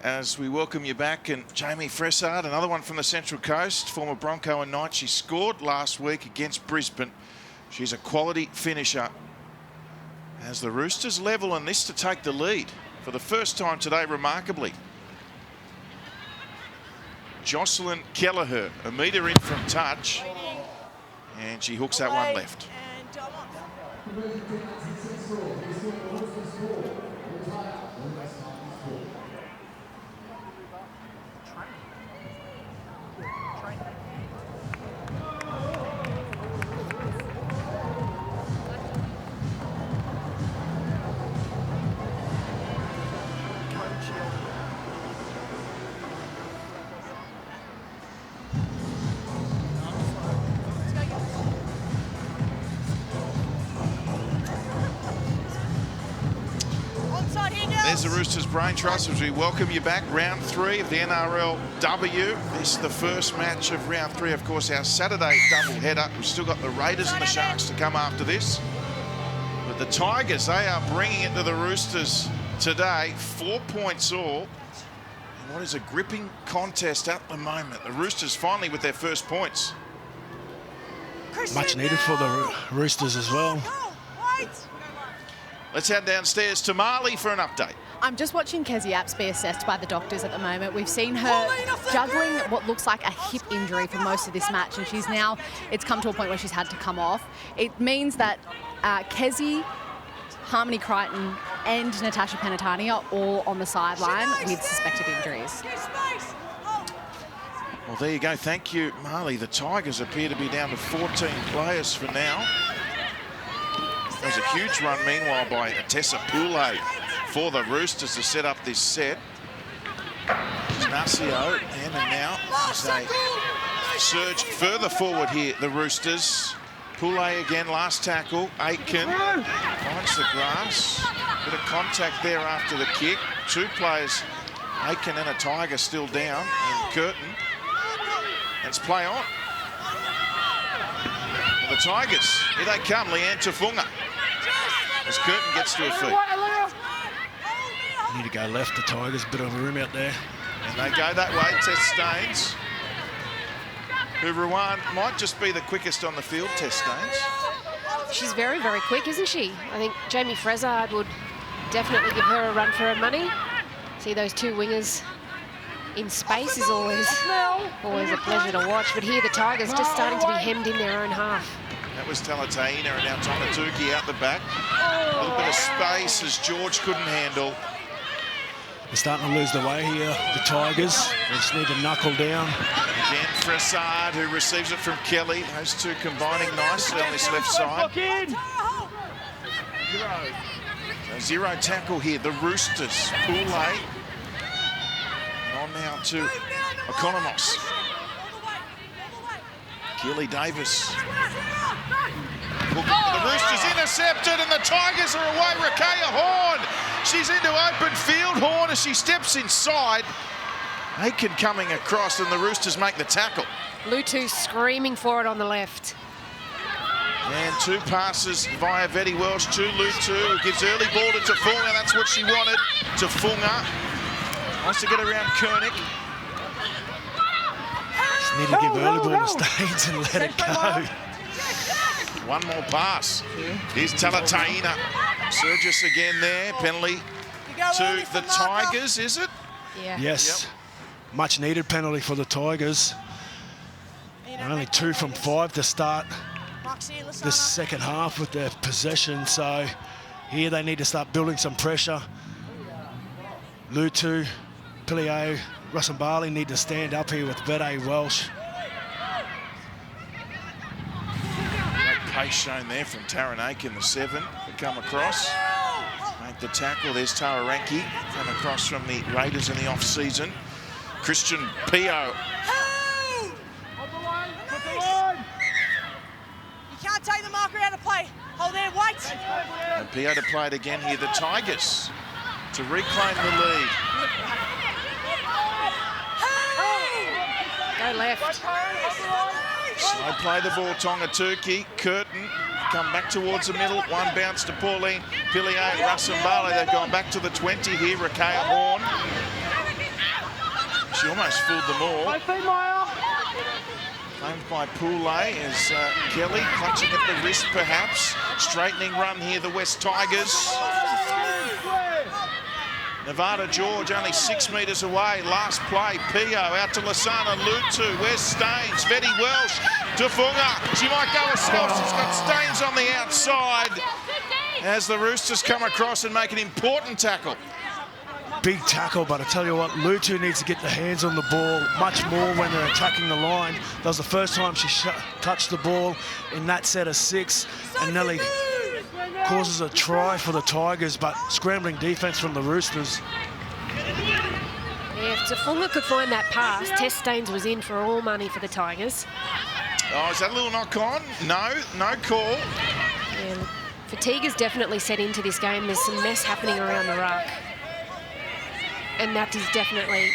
As we welcome you back, and Jamie Fressard, another one from the Central Coast, former Bronco and Knight. She scored last week against Brisbane. She's a quality finisher. As the Roosters level and this to take the lead for the first time today, remarkably. Jocelyn Kelleher, a metre in from touch. And she hooks that one left. There's the Roosters Brain Trust as we welcome you back. Round 3 of the NRLW. This is the first match of round 3. Of course, our Saturday doubleheader. We've still got the Raiders and the Sharks to come after this. But the Tigers, they are bringing it to the Roosters today. 4 points all. And what is a gripping contest at the moment. The Roosters finally with their first points. Much needed for the Roosters as well. Let's head downstairs to Marley for an update. I'm just watching Kezie Apps be assessed by the doctors at the moment. We've seen her juggling what looks like a hip injury for most of this match, and it's come to a point where she's had to come off. It means that Kezie, Harmony Crichton and Natasha Penatani are all on the sideline with suspected injuries. Well, there you go. Thank you, Marley. The Tigers appear to be down to 14 players for now. There's a huge run, meanwhile, by Tessa Poulet for the Roosters to set up this set. Ignacio, and now as they surge further forward here, the Roosters. Poulet again, last tackle. Aitken finds the grass. Bit of contact there after the kick. 2 players, Aitken and a Tiger, still down. And Curtin. Let's play on. The Tigers, here they come, Leanne Tafunga. As Curtin gets to her feet. Need to go left, the Tigers, bit of a room out there. And they go that way, Tess Staines. Who Ruan might just be the quickest on the field, Tess Staines. She's very, very quick, isn't she? I think Jamie Frezard would definitely give her a run for her money. See those 2 wingers in space is always a pleasure to watch. But here the Tigers just starting to be hemmed in their own half. That was Talataina, and now Tonatuki out the back. A little bit of space as George couldn't handle. They're starting to lose the way here, the Tigers. They just need to knuckle down. Again, Fressard, who receives it from Kelly. Those 2 combining nicely on this left side. So 0 tackle here, the Roosters. Poulet. On now to Economos. Keely Davis. The Roosters intercepted and the Tigers are away. Rakaya Horn. She's into open field. Horn as she steps inside. Aitken coming across and the Roosters make the tackle. Lutu screaming for it on the left. And 2 passes via Vetty Welsh to Lutu, who gives early ball to Tafunga. That's what she wanted. Tafunga wants to get around Koenig. Just need to give early ball to Staines and let it go. 1 more pass. Here's Talataina. Surgis again there. Penalty to the Tigers, is it? Yeah. Yes. Much needed penalty for the Tigers. Only 2 from 5 to start this second half with their possession. So here they need to start building some pressure. Lutu, Piliao, Russell need to stand up here with Vetty Welsh. Pace shown there from Taryn Aitken, the 7, to come across. Make the tackle. There's Tara Ranke, come across from the Raiders in the off-season. Christian Pio. You can't take the marker out of play. Hold there, wait. And Pio to play it again here. The Tigers to reclaim the lead. Go left. Slow play the ball, Tongatuki. Curtin come back towards the middle. 1 bounce to Pauline Pilier and Rassambale. They've gone back to the 20 here. Rakaya Horn. She almost fooled them all. Claimed by Poulet as Kelly clutching at the wrist perhaps. Straightening run here, the West Tigers. Nevada George only 6 metres away. Last play, Pio out to Lasana Lutu. Where's Staines? Vetti Welsh to Funga. She might go herself. She's got Staines on the outside as the Roosters come across and make an important tackle. Big tackle, but I tell you what, Lutu needs to get the hands on the ball much more when they're attacking the line. That was the first time she touched the ball in that set of 6, and nearly causes a try for the Tigers, but scrambling defence from the Roosters. Yeah, if Tafunga could find that pass, Tess Staines was in for all money for the Tigers. Oh, is that a little knock on? No call. Yeah, fatigue has definitely set into this game. There's some mess happening around the ruck. And that is definitely,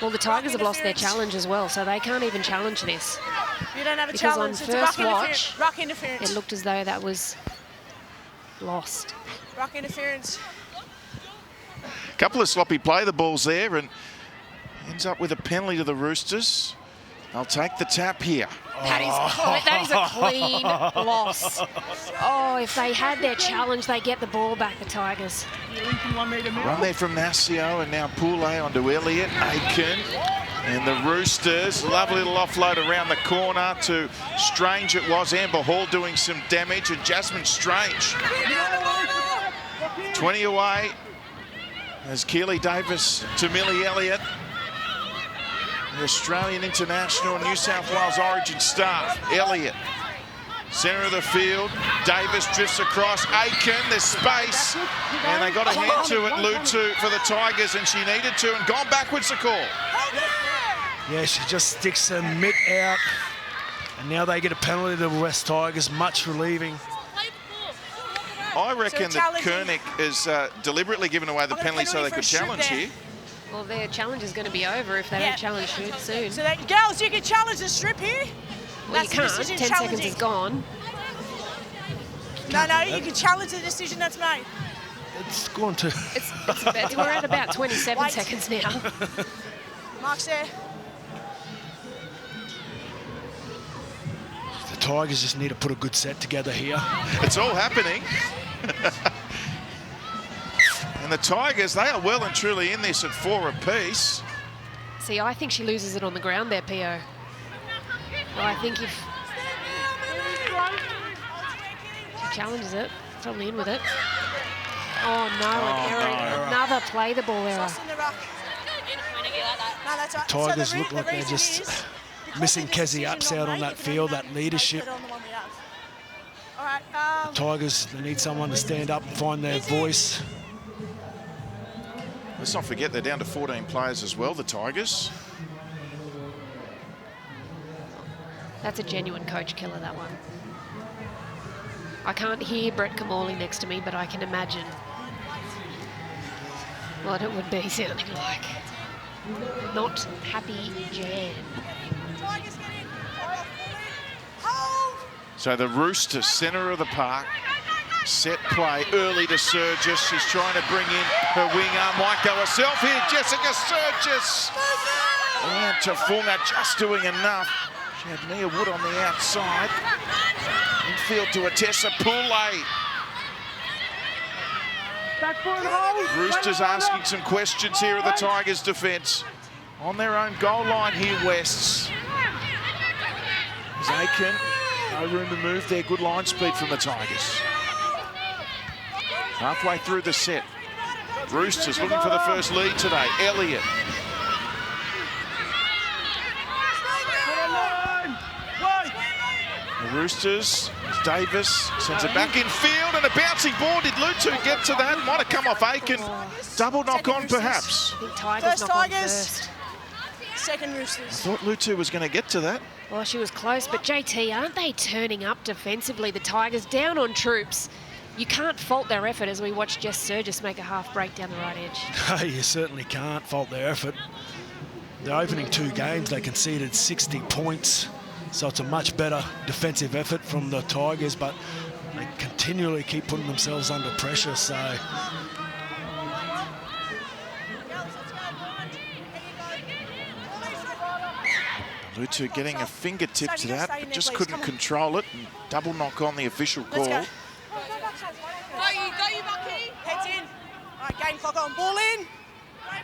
Well, the Tigers have lost their challenge as well, so they can't even challenge this. You don't have a Because challenge. on It's a first ruck watch, interference. it looked as though that was lost. Ruck interference. Couple of sloppy play the balls there, and ends up with a penalty to the Roosters. They'll take the tap here. That is a clean loss. Oh, if they had their challenge, they get the ball back, the Tigers. Run there from Nassio, and now Poulet onto Elliott, Aiken, and the Roosters. Lovely little offload around the corner to Strange it was. Amber Hall doing some damage, and Jasmine Strange. 20 away as Keely Davis to Millie Elliott. The Australian International New South Wales Origin star, Elliott. Centre of the field, Davis drifts across, Aiken, there's space, and they got a hand to it, Lutu for the Tigers, and she needed to, and gone backwards the call. Yeah, she just sticks her mitt out, and now they get a penalty to the West Tigers, much relieving. I reckon that Koenig is deliberately given away the penalty so they could challenge here. Well, their challenge is going to be over if they don't challenge soon. So, girls, you can challenge the strip here. Well, you can't. 10 seconds is gone. No, you can challenge the decision that's made. It's gone to... We're at about 27 seconds now. Mark's there. The Tigers just need to put a good set together here. It's all happening. And the Tigers, they are well and truly in this at 4 apiece. See, I think she loses it on the ground there, Pio. Well, I think if she challenges it, probably in with it. Oh, no, an error. Another play the ball error. Tigers look like they're just missing Kezzy Apps out on that field, that leadership. The Tigers, they need someone to stand up and find their voice. Let's not forget they're down to 14 players as well, the Tigers. That's a genuine coach killer, that one. I can't hear Brett Kamali next to me, but I can imagine what it would be sounding like. Not happy Jan. So the Roosters, centre of the park. Set play early to Surgis. She's trying to bring in her winger. Might go herself here. Jessica Surgis. And Tafunga just doing enough. She had Mia Wood on the outside. Infield to Atessa Poulet. Roosters asking some questions here of the Tigers' defence. On their own goal line here, Wests. Aiken, no room to move there. Good line speed from the Tigers. Halfway through the set. Roosters looking for the first lead today. Elliott. The Roosters, Davis sends it back in field, and a bouncing ball. Did Lutu get to that? Might have come off Aiken. Double knock on perhaps. I think Tigers knock on first. Second Roosters. I thought Lutu was going to get to that. Well, she was close, but JT, aren't they turning up defensively? The Tigers down on troops. You can't fault their effort as we watch Jess Surgis make a half break down the right edge. You certainly can't fault their effort. The opening 2 games, they conceded 60 points. So it's a much better defensive effort from the Tigers, but they continually keep putting themselves under pressure. So Lutu getting a fingertip to that, but just couldn't control it. And double knock on the official call. Got you, Bucky. Heads in. Game clock on. Ball in.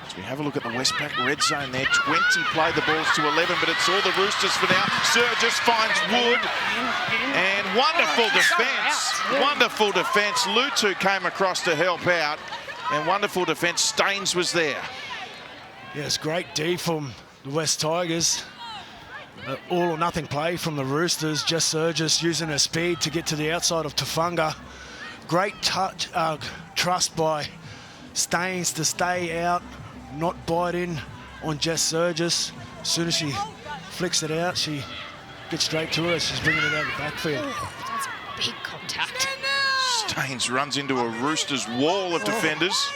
As we have a look at the Westpac red zone there, 20 play the balls to 11, but it's all the Roosters for now. Surgis finds Wood, and wonderful defence. Wonderful defence. Lutu came across to help out, and wonderful defence. Staines was there. Yes, great D from the West Tigers. All or nothing play from the Roosters. Just Surgis using her speed to get to the outside of Tufunga. Great touch, trust by Staines to stay out, not bite in on Jess Surgis. As soon as she flicks it out, she gets straight to her. She's bringing it out of the backfield. That's big contact. Staines runs into a Roosters wall of defenders.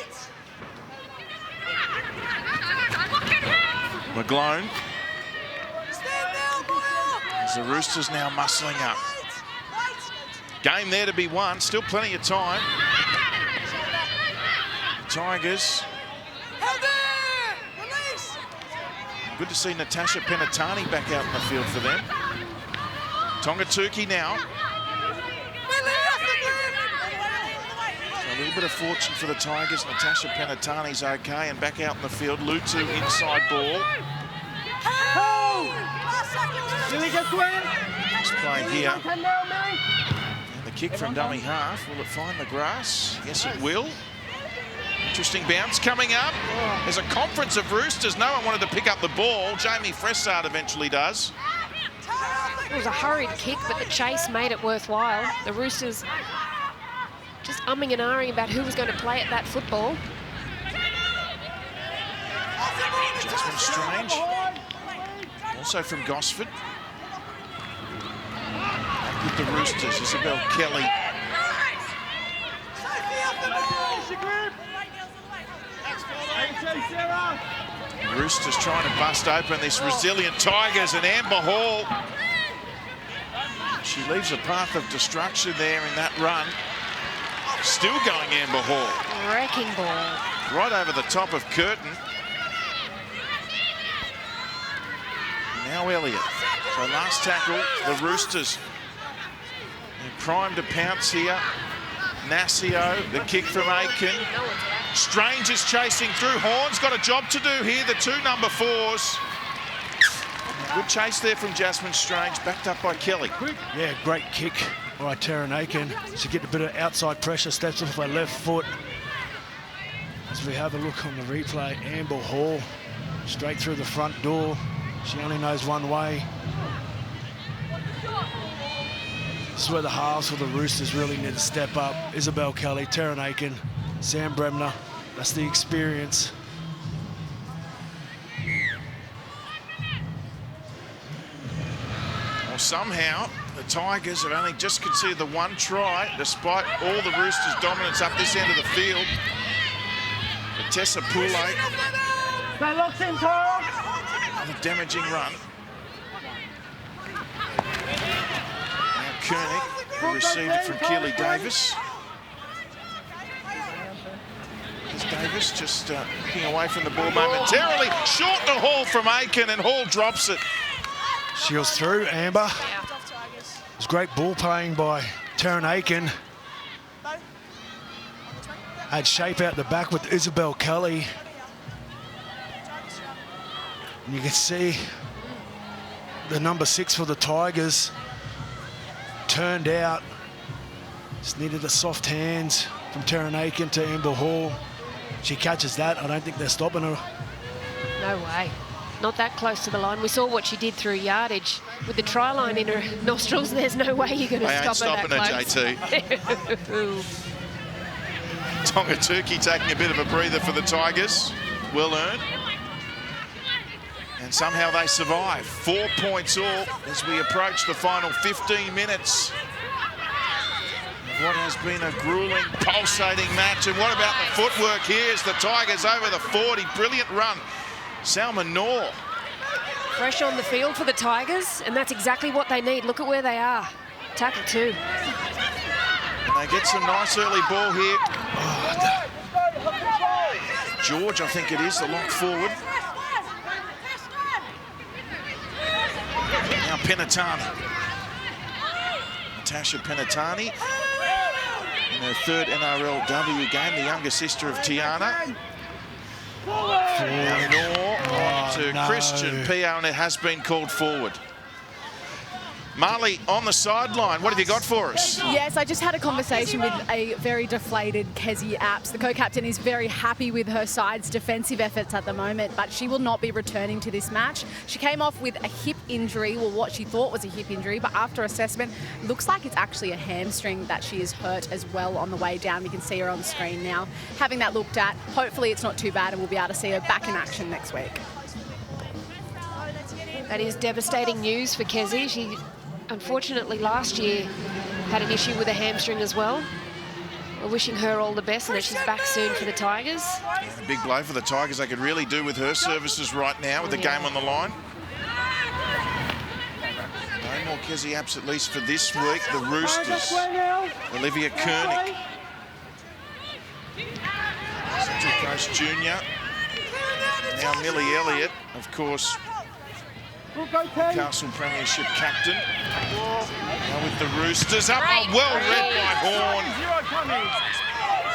McGlone. As the Roosters now muscling up. Game there to be won, still plenty of time. Tigers. Good to see Natasha Penatani back out in the field for them. Tongatuki now. So a little bit of fortune for the Tigers. Natasha Penatani's okay and back out in the field. Lutu inside ball. Next play here. And the kick from dummy half. Will it find the grass? Yes, it will. Interesting bounce coming up. There's a conference of Roosters. No one wanted to pick up the ball. Jamie Fressard eventually does. It was a hurried kick, but the chase made it worthwhile. The Roosters just umming and ahhing about who was going to play at that football. Jasmine Strange. Also from Gosford. Back with the Roosters, Isabel Kelly. Roosters trying to bust open this resilient Tigers, and Amber Hall. She leaves a path of destruction there in that run. Still going Amber Hall. Wrecking ball. Right over the top of Curtin. Now Elliott. So last tackle, the Roosters. They're primed to pounce here. Nassio, the kick from Aiken. Strange is chasing through. Horn's got a job to do here, the two number 4s. Good chase there from Jasmine Strange, backed up by Kelly. Yeah, great kick by Taryn Aiken. She get a bit of outside pressure, steps off her left foot. As we have a look on the replay, Amber Hall straight through the front door. She only knows one way. This is where the halves for the Roosters really need to step up. Isabel Kelly, Taryn Aiken, Sam Bremner. That's the experience. Well, somehow the Tigers have only just conceded the one try, despite all the Roosters' dominance up this end of the field. But Tessa Poulet. Another damaging run. Now Koenig, who received it from Keely Davis. Davis just looking away from the ball momentarily. Short to Hall from Aiken, and Hall drops it. Shields through, Amber. It was great ball playing by Taryn Aiken. Had shape out the back with Isabel Kelly. And you can see the number 6 for the Tigers turned out. Just needed the soft hands from Taryn Aiken to Amber Hall. She catches that. I don't think they're stopping her. No way. Not that close to the line. We saw what she did through yardage. With the try line in her nostrils, there's no way you're going to stop her that close. JT. Tongatuki taking a bit of a breather for the Tigers. Well earned. And somehow they survive. 4 points all as we approach the final 15 minutes. What has been a grueling, pulsating match. And what about the footwork here as the Tigers over the 40. Brilliant run. Salma Noor. Fresh on the field for the Tigers, and that's exactly what they need. Look at where they are. Tackle 2. And they get some nice early ball here. George, I think it is, the lock forward. Now Penatani. Natasha Penatani. In her third NRLW game, the younger sister of Tiana. Now Noor to no. Christian Pio, and it has been called forward. Marley on the sideline. What have you got for us? Yes, I just had a conversation with a very deflated Kezie Apps. The co-captain is very happy with her side's defensive efforts at the moment, but she will not be returning to this match. She came off with a hip injury, well, what she thought was a hip injury, but after assessment, looks like it's actually a hamstring that she is hurt as well on the way down. We can see her on the screen now. Having that looked at, hopefully it's not too bad and we'll be able to see her back in action next week. That is devastating news for Kezie. She unfortunately last year had an issue with a hamstring as well. We're wishing her all the best and that she's back soon for the Tigers. A big blow for the Tigers. They could really do with her services right now with the game on the line. No more Kezie Apps, at least for this week. The Roosters. Olivia Koenig. Central Coast Junior. Now Millie Elliott, of course, Newcastle Premiership captain. Now with the Roosters up, well read by Horn.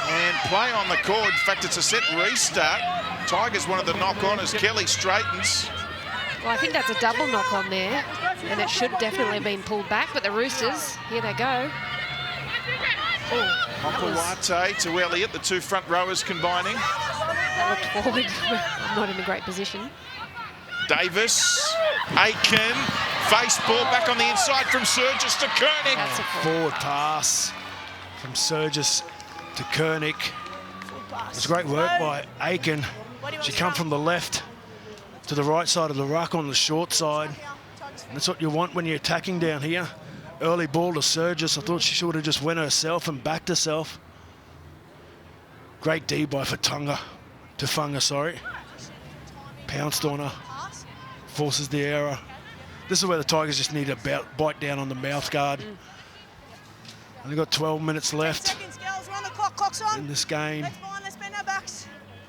And play on the court. In fact, it's a set restart. Tigers wanted the knock on as Kelly straightens. Well, I think that's a double knock on there, and it should definitely have been pulled back, but the Roosters, here they go. Hopawate to Elliott, the two front rowers combining. That looked forward. I'm not in a great position. Davis, Aiken, face ball back on the inside from Surgis to Koenig. That's a call. Forward pass from Surgis to Koenig. It's great work by Aiken. She come from the left to the right side of the ruck on the short side. And that's what you want when you're attacking down here. Early ball to Surgis. I thought she should have just went herself and backed herself. Great D by Tufunga, sorry. Pounced on her. Forces the error. This is where the Tigers just need to bite down on the mouth guard. And they've got 12 minutes left in this game.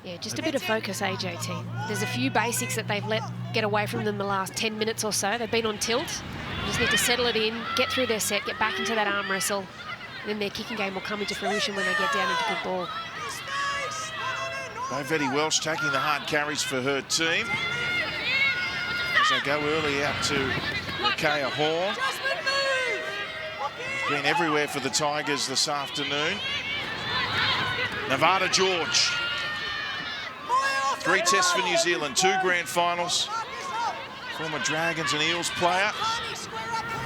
Yeah, just a bit of focus, AJT. There's a few basics that they've let get away from them the last 10 minutes or so. They've been on tilt. They just need to settle it in, get through their set, get back into that arm wrestle. And then their kicking game will come into fruition when they get down into good ball. Betty Welsh taking the hard carries for her team. As they go early out to Micaiah Horn. Been everywhere for the Tigers this afternoon. Nevada George. 3 tests for New Zealand, 2 grand finals. Former Dragons and Eels player.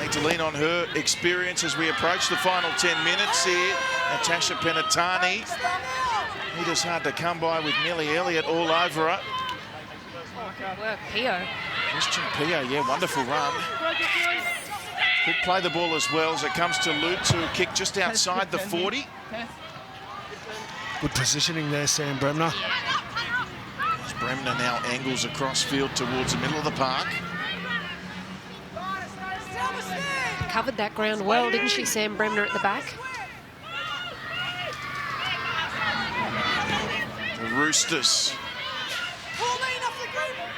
Need to lean on her experience as we approach the final 10 minutes here. Natasha Penatani. It is hard to come by with Millie Elliott all over her. Good work, Pio. Christian Pio, yeah, wonderful run. Could play the ball as well as it comes to Lutz, who kick just outside the 40. Good positioning there, Sam Bremner. As Bremner now angles across field towards the middle of the park. Covered that ground well, didn't she, Sam Bremner at the back? The Roosters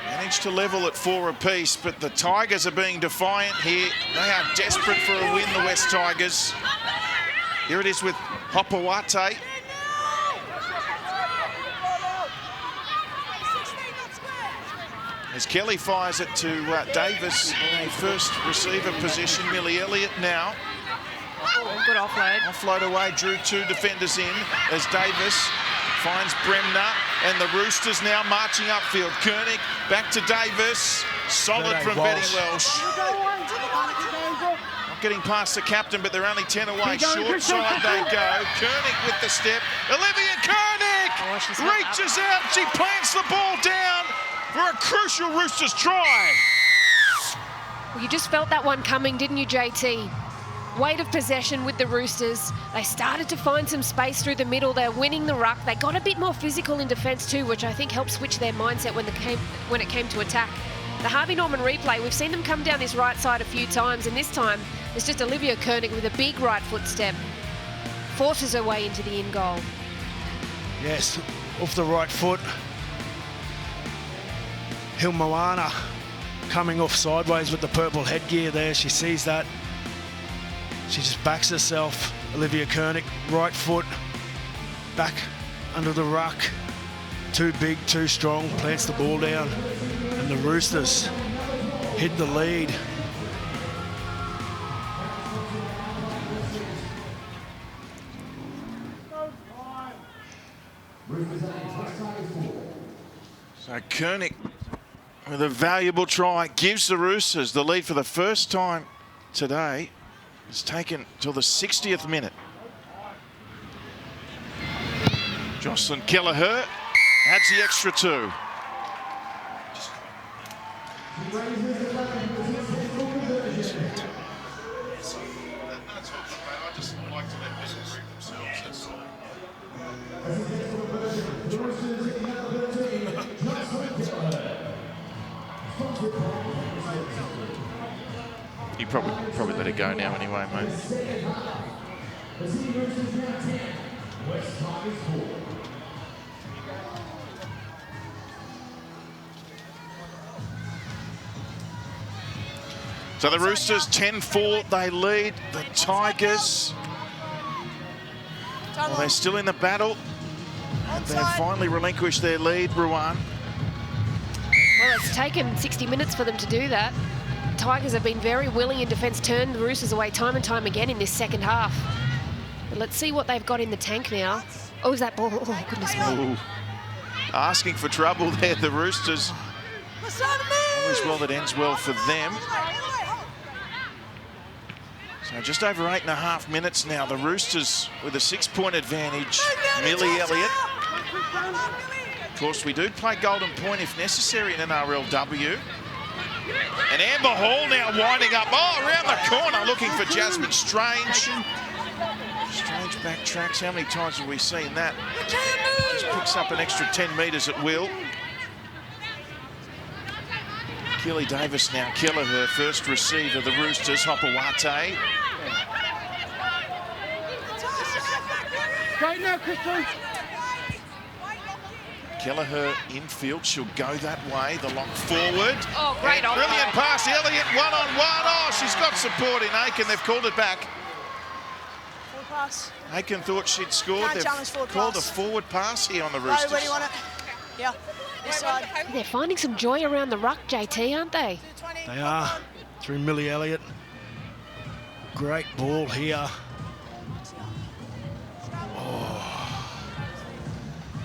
managed to level at 4 apiece, but the Tigers are being defiant here. They are desperate for a win, the West Tigers. Here it is with Hopawate. As Kelly fires it to Davis in a first receiver position. Millie Elliott now. Good offload. Offload away, drew 2 defenders in as Davis finds Bremner, and the Roosters now marching upfield. Koenig back to Davis. Solid from Betty Welsh. Not getting past the captain, but they're only 10 away. Short side they go. Koenig with the step. Olivia Koenig reaches out. She plants the ball down for a crucial Roosters try. Well, you just felt that one coming, didn't you, JT? Weight of possession with the Roosters. They started to find some space through the middle. They're winning the ruck. They got a bit more physical in defence too, which I think helped switch their mindset when it came to attack. The Harvey Norman replay, we've seen them come down this right side a few times, and this time it's just Olivia Koenig with a big right foot step. Forces her way into the in goal. Yes, off the right foot. Hilmoana coming off sideways with the purple headgear there. She sees that. She just backs herself Olivia Koenig, right foot, back under the ruck. Too big, too strong, plants the ball down. And the Roosters hid the lead. So Koenig with a valuable try gives the Roosters the lead for the first time today. It's taken till the 60th minute. Jocelyn Kelleher adds the extra 2. You probably let it go now anyway, mate. So the Roosters 10-4, they lead the Tigers. Well, they're still in the battle. They've finally relinquished their lead, Ruan. Well, it's taken 60 minutes for them to do that. Tigers have been very willing in defence, turned the Roosters away time and time again in this second half. But let's see what they've got in the tank now. Oh, is that ball? Oh, goodness me. Ooh. Asking for trouble there, the Roosters. Always well that ends well for them. So just over 8.5 minutes now. The Roosters with a 6-point advantage. Millie Elliott. Of course, we do play Golden Point if necessary in NRLW. And Amber Hall now winding up. Oh, around the corner looking for Jasmine Strange. Strange backtracks. How many times have we seen that? Just picks up an extra 10 metres at will. Kelly Davis now. Kelleher, first receiver, the Roosters. Hopawate. Right now, Kristen. Kelleher infield, she'll go that way. The lock forward. Oh, great on. Brilliant pass, Elliott, one-on-one. Oh, she's got support in Aiken. They've called it back. Forward pass. Aiken thought she'd scored. Can't They've challenge forward called pass. a forward pass here on the Go, Roosters. where do you want it? Yeah, this side. They're finding some joy around the ruck, JT, aren't they? 20. They are, through Millie Elliott. Great ball here.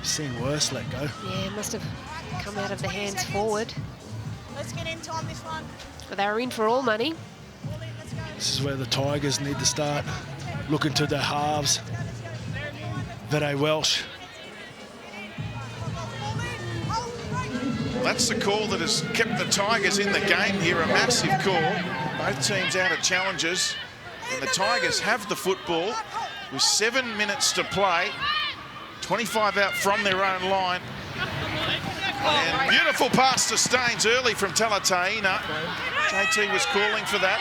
Seen worse let go. Yeah, must have come out of the hands forward. Let's get in time this one. But they were in for all money. Let's go. This is where the Tigers need to start looking to their halves. Vede Welsh. That's the call that has kept the Tigers in the game here, a massive call. Both teams out of challenges. And the Tigers have the football with 7 minutes to play. 25 out from their own line. And beautiful pass to Staines early from Talataina. JT was calling for that.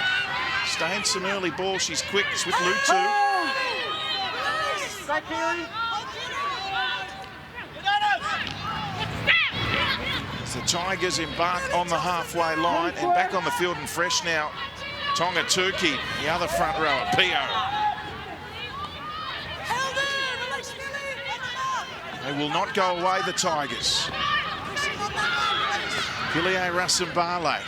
Staines some early ball. She's quick. It's with Lutu. As the Tigers embark on the halfway line and back on the field and fresh now. Tonga Tuki, the other front rower, Pio. They will not go away, the Tigers. Pilia Rasambale.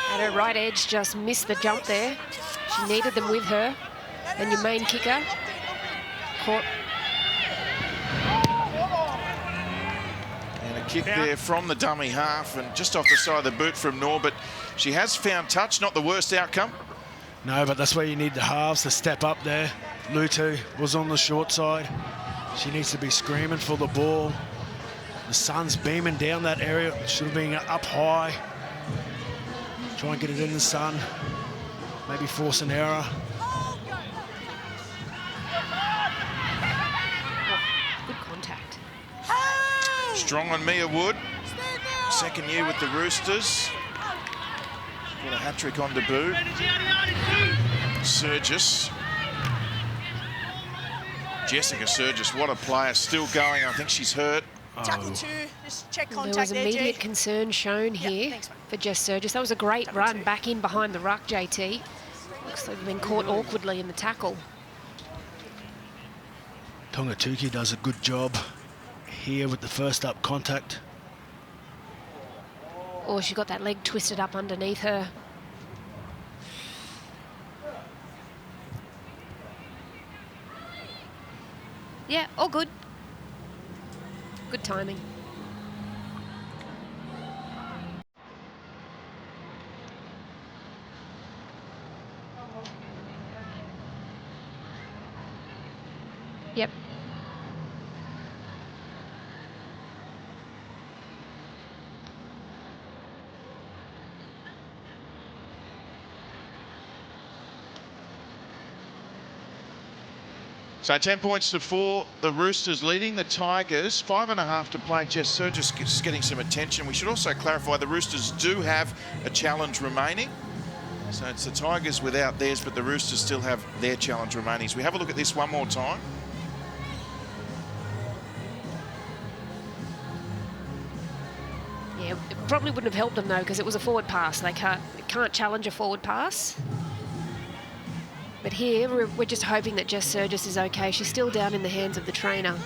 At her right edge, just missed the jump there. She needed them with her. And your main kicker caught. And a kick there from the dummy half and just off the side of the boot from Norbert. She has found touch, not the worst outcome. No, but that's where you need the halves to step up there. Lutu was on the short side. She needs to be screaming for the ball. The sun's beaming down that area. It should have been up high. Try and get it in the sun. Maybe force an error. Oh, good contact. Strong on Mia Wood. Second year with the Roosters. Got a hat-trick on debut. Surgis. Jessica Surgis, what a player, still going. I think she's hurt. Tackle 2, just check contact There was there, immediate G. concern shown here thanks, mate. for Jess Surgis. That was a great run back in behind the ruck, JT. Looks like they've been caught awkwardly in the tackle. Tongatuki does a good job here with the first up contact. Or she got that leg twisted up underneath her. Yeah, all good. Good timing. Yep. So 10 points to 4, the Roosters leading the Tigers. 5.5 to play. Jess Surgis just getting some attention. We should also clarify the Roosters do have a challenge remaining. So it's the Tigers without theirs, but the Roosters still have their challenge remaining. So we have a look at this one more time. Yeah, it probably wouldn't have helped them though, because it was a forward pass. They can't challenge a forward pass. But here, we're just hoping that Jess Surgis is okay. She's still down in the hands of the trainer.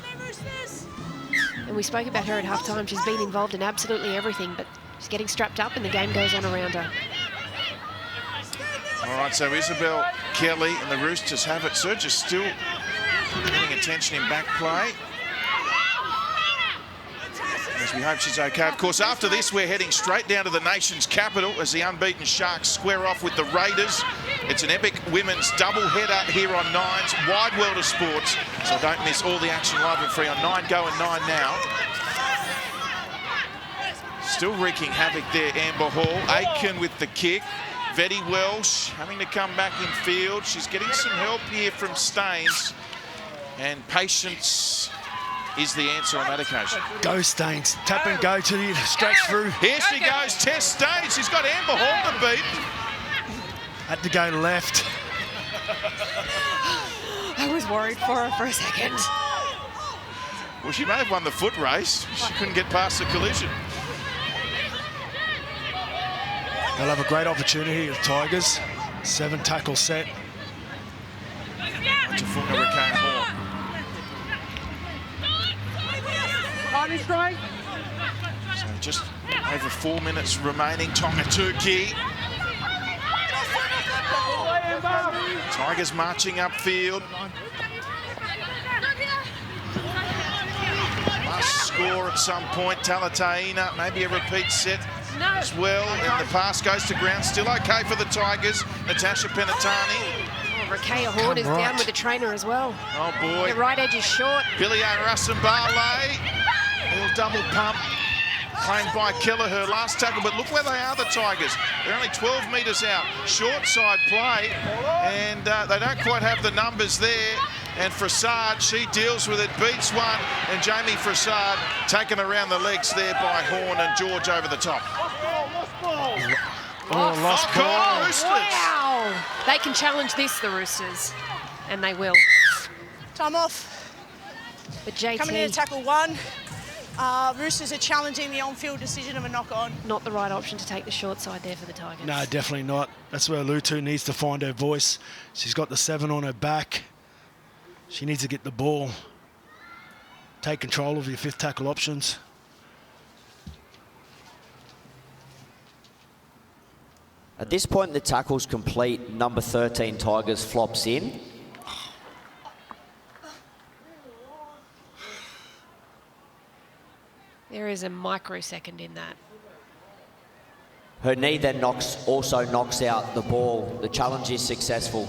And we spoke about her at halftime. She's been involved in absolutely everything, but she's getting strapped up and the game goes on around her. All right, so Isabel Kelly and the Roosters have it. Surgis still getting attention in back play. As we hope she's okay. Of course, after this, we're heading straight down to the nation's capital as the unbeaten Sharks square off with the Raiders. It's an epic women's doubleheader here on Nine's Wide World of Sports. So don't miss all the action live and free on 9 Go and 9 Now. Still wreaking havoc there, Amber Hall. Aitken with the kick. Vetty Welsh having to come back in field. She's getting some help here from Staines. And patience is the answer on that occasion. Go Staines, tap and go to the stretch through. Here she goes, Tess Staines. She's got Amber Hall to beat. Had to go left. I was worried for her for a second. Well, she may have won the foot race. She couldn't get past the collision. They'll have a great opportunity, the Tigers. 7 tackle set. Tafunga Rakane Hall. So just over 4 minutes remaining. Tongatuki. Tigers marching upfield. Must score at some point. Talataina, maybe a repeat set as well. And the pass goes to ground. Still okay for the Tigers. Natasha Penatani. Oh, Rakea Horn is down with the trainer as well. Oh boy. The right edge is short. Billy Arasambale. Little double pump. Claimed by Keller, her last tackle, but look where they are, the Tigers. They're only 12 metres out. Short side play, and they don't quite have the numbers there. And Frassard, she deals with it, beats one, and Jamie Frassard taken around the legs there by Horn and George over the top. Lost ball. Roosters. Wow! They can challenge this, the Roosters, and they will. Time off. But JT, Coming in to tackle 1. Roosters are challenging the on-field decision of a knock-on. not the right option to take the short side there for the Tigers. No, definitely not. That's where Lutu needs to find her voice. She's got the 7 on her back. She needs to get the ball. Take control of your 5th tackle options. At this point, the tackle's complete. Number 13, Tigers, flops in. There is a microsecond in that. Her knee then also knocks out the ball. The challenge is successful.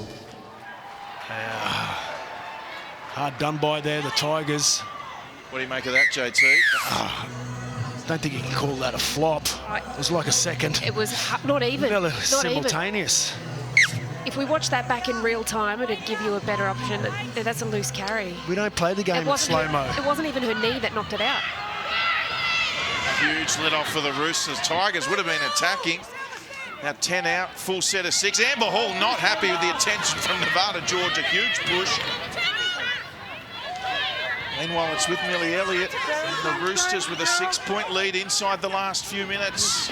Hard done by there, the Tigers. What do you make of that, JT? Don't think you can call that a flop. It was like a second. It was not even. Nearly Not simultaneous. even. If we watch that back in real time, it'd give you a better option. That's a loose carry. We don't play the game in slow-mo. It wasn't even her knee that knocked it out. Huge let off for the Roosters. Tigers would have been attacking. Now 10 out, full set of 6. Amber Hall not happy with the attention from Nevada George. A huge push. Meanwhile, it's with Millie Elliott. And the Roosters with a 6-point lead inside the last few minutes.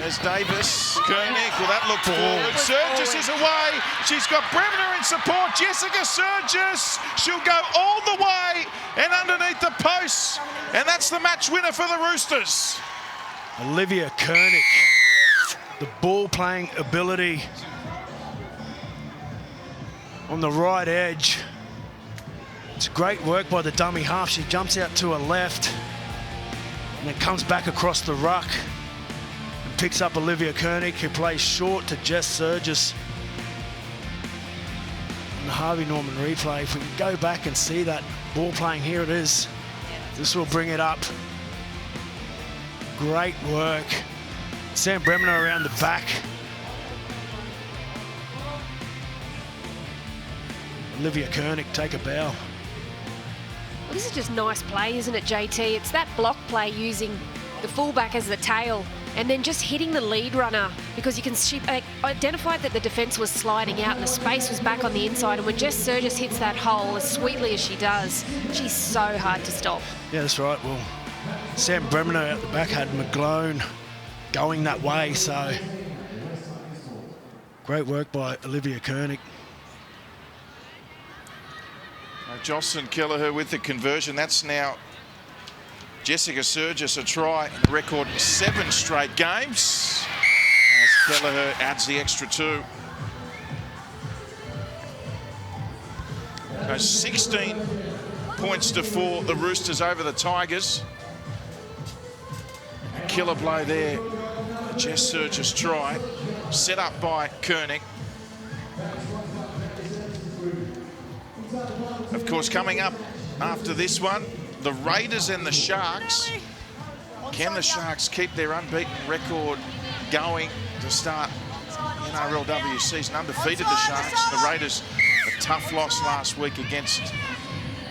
There's Davis. Koenig, will that look forward? Surgis is away. She's got Bremner in support. Jessica Surgis. She'll go all the way and underneath the posts. And that's the match winner for the Roosters. Olivia Koenig. The ball playing ability on the right edge. It's great work by the dummy half. She jumps out to her left and then comes back across the ruck and picks up Olivia Koenig, who plays short to Jess Surgis. And the Harvey Norman replay, if we can go back and see that ball playing, here it is. This will bring it up. Great work. Sam Bremner around the back. Olivia Koenig take a bow. Well, this is just nice play, isn't it, JT? It's that block play using the fullback as the tail and then just hitting the lead runner, because you can identify that the defence was sliding out and the space was back on the inside, and when Jess Surgis hits that hole as sweetly as she does, she's so hard to stop. Yeah, that's right. Well, Sam Bremner out the back had McGlone going that way, so great work by Olivia Koenig. Jocelyn Kelleher with the conversion. That's now Jessica Surgis a try in record 7 straight games, as Kelleher adds the extra 2. So 16 points to 4, the Roosters over the Tigers. A killer blow there, Jess Surgis try, set up by Koenig. Of course, coming up after this one, the Raiders and the Sharks. Can the Sharks keep their unbeaten record going to start NRLW season? Undefeated, the Sharks. The Raiders, a tough loss last week against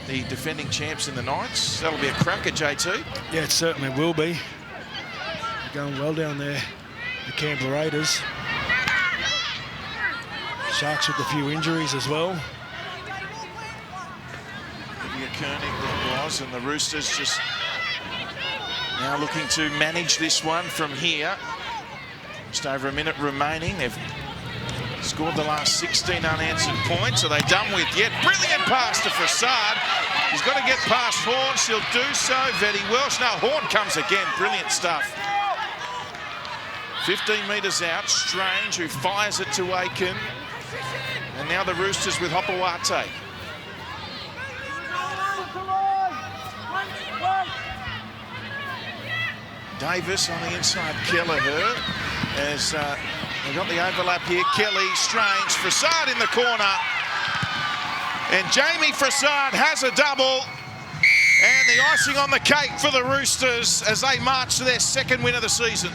the defending champs in the Knights. That'll be a cracker, JT. Yeah, it certainly will be. They're going well down there, the Canberra Raiders. Sharks with a few injuries as well. Koenig that was, and the Roosters just now looking to manage this one from here. Just over a minute remaining. They've scored the last 16 unanswered points. Are they done with yet? Brilliant pass to Fassad. He's got to get past Horn. She'll do so. Vetty Welsh. No, Horn comes again. Brilliant stuff. 15 metres out. Strange, who fires it to Aiken. And now the Roosters with Hopewate. Davis on the inside, Kelleher, as they've got the overlap here. Kelly, Strange, Fassad in the corner. And Jamie Fassad has a double. And the icing on the cake for the Roosters as they march to their 2nd win of the season.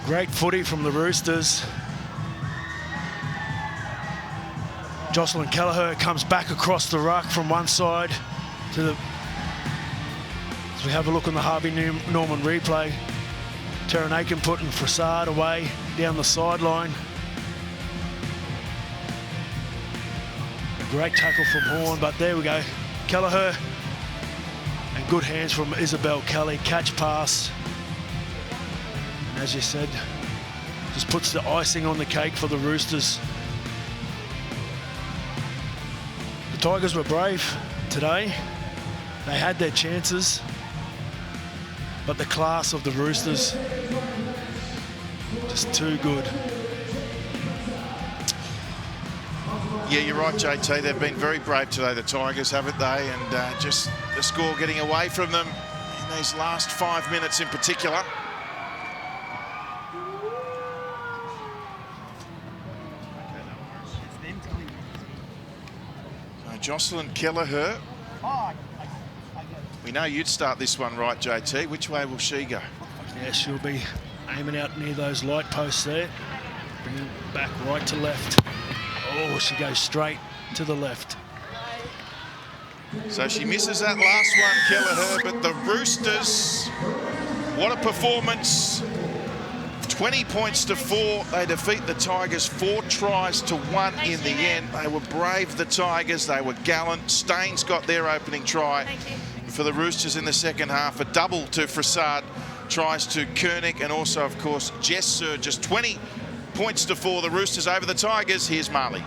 Great footy from the Roosters. Jocelyn Kelleher comes back across the ruck from one side to the... As we have a look on the Harvey Norman replay, Taryn Aiken putting Fassad away down the sideline. A great tackle from Horn, but there we go. Kelleher, and good hands from Isabel Kelly. Catch pass. And as you said, just puts the icing on the cake for the Roosters. The Tigers were brave today. They had their chances. But the class of the Roosters, just too good. Yeah, you're right, JT. They've been very brave today, the Tigers, haven't they? And just the score getting away from them in these last 5 minutes in particular. So Jocelyn Kelleher. We know you'd start this one right, JT. Which way will she go? Yeah, she'll be aiming out near those light posts there. Bringing it back right to left. Oh, she goes straight to the left. So she misses that last one, Kelleher, but the Roosters, what a performance. 20 points to 4. They defeat the Tigers 4 tries to 1 in the end. They were brave, the Tigers. They were gallant. Staines got their opening try for the Roosters in the second half. A double to Fassad tries to Koenig, and also, of course, Jess Surge. Just 20 points to 4. The Roosters over the Tigers. Here's Marley.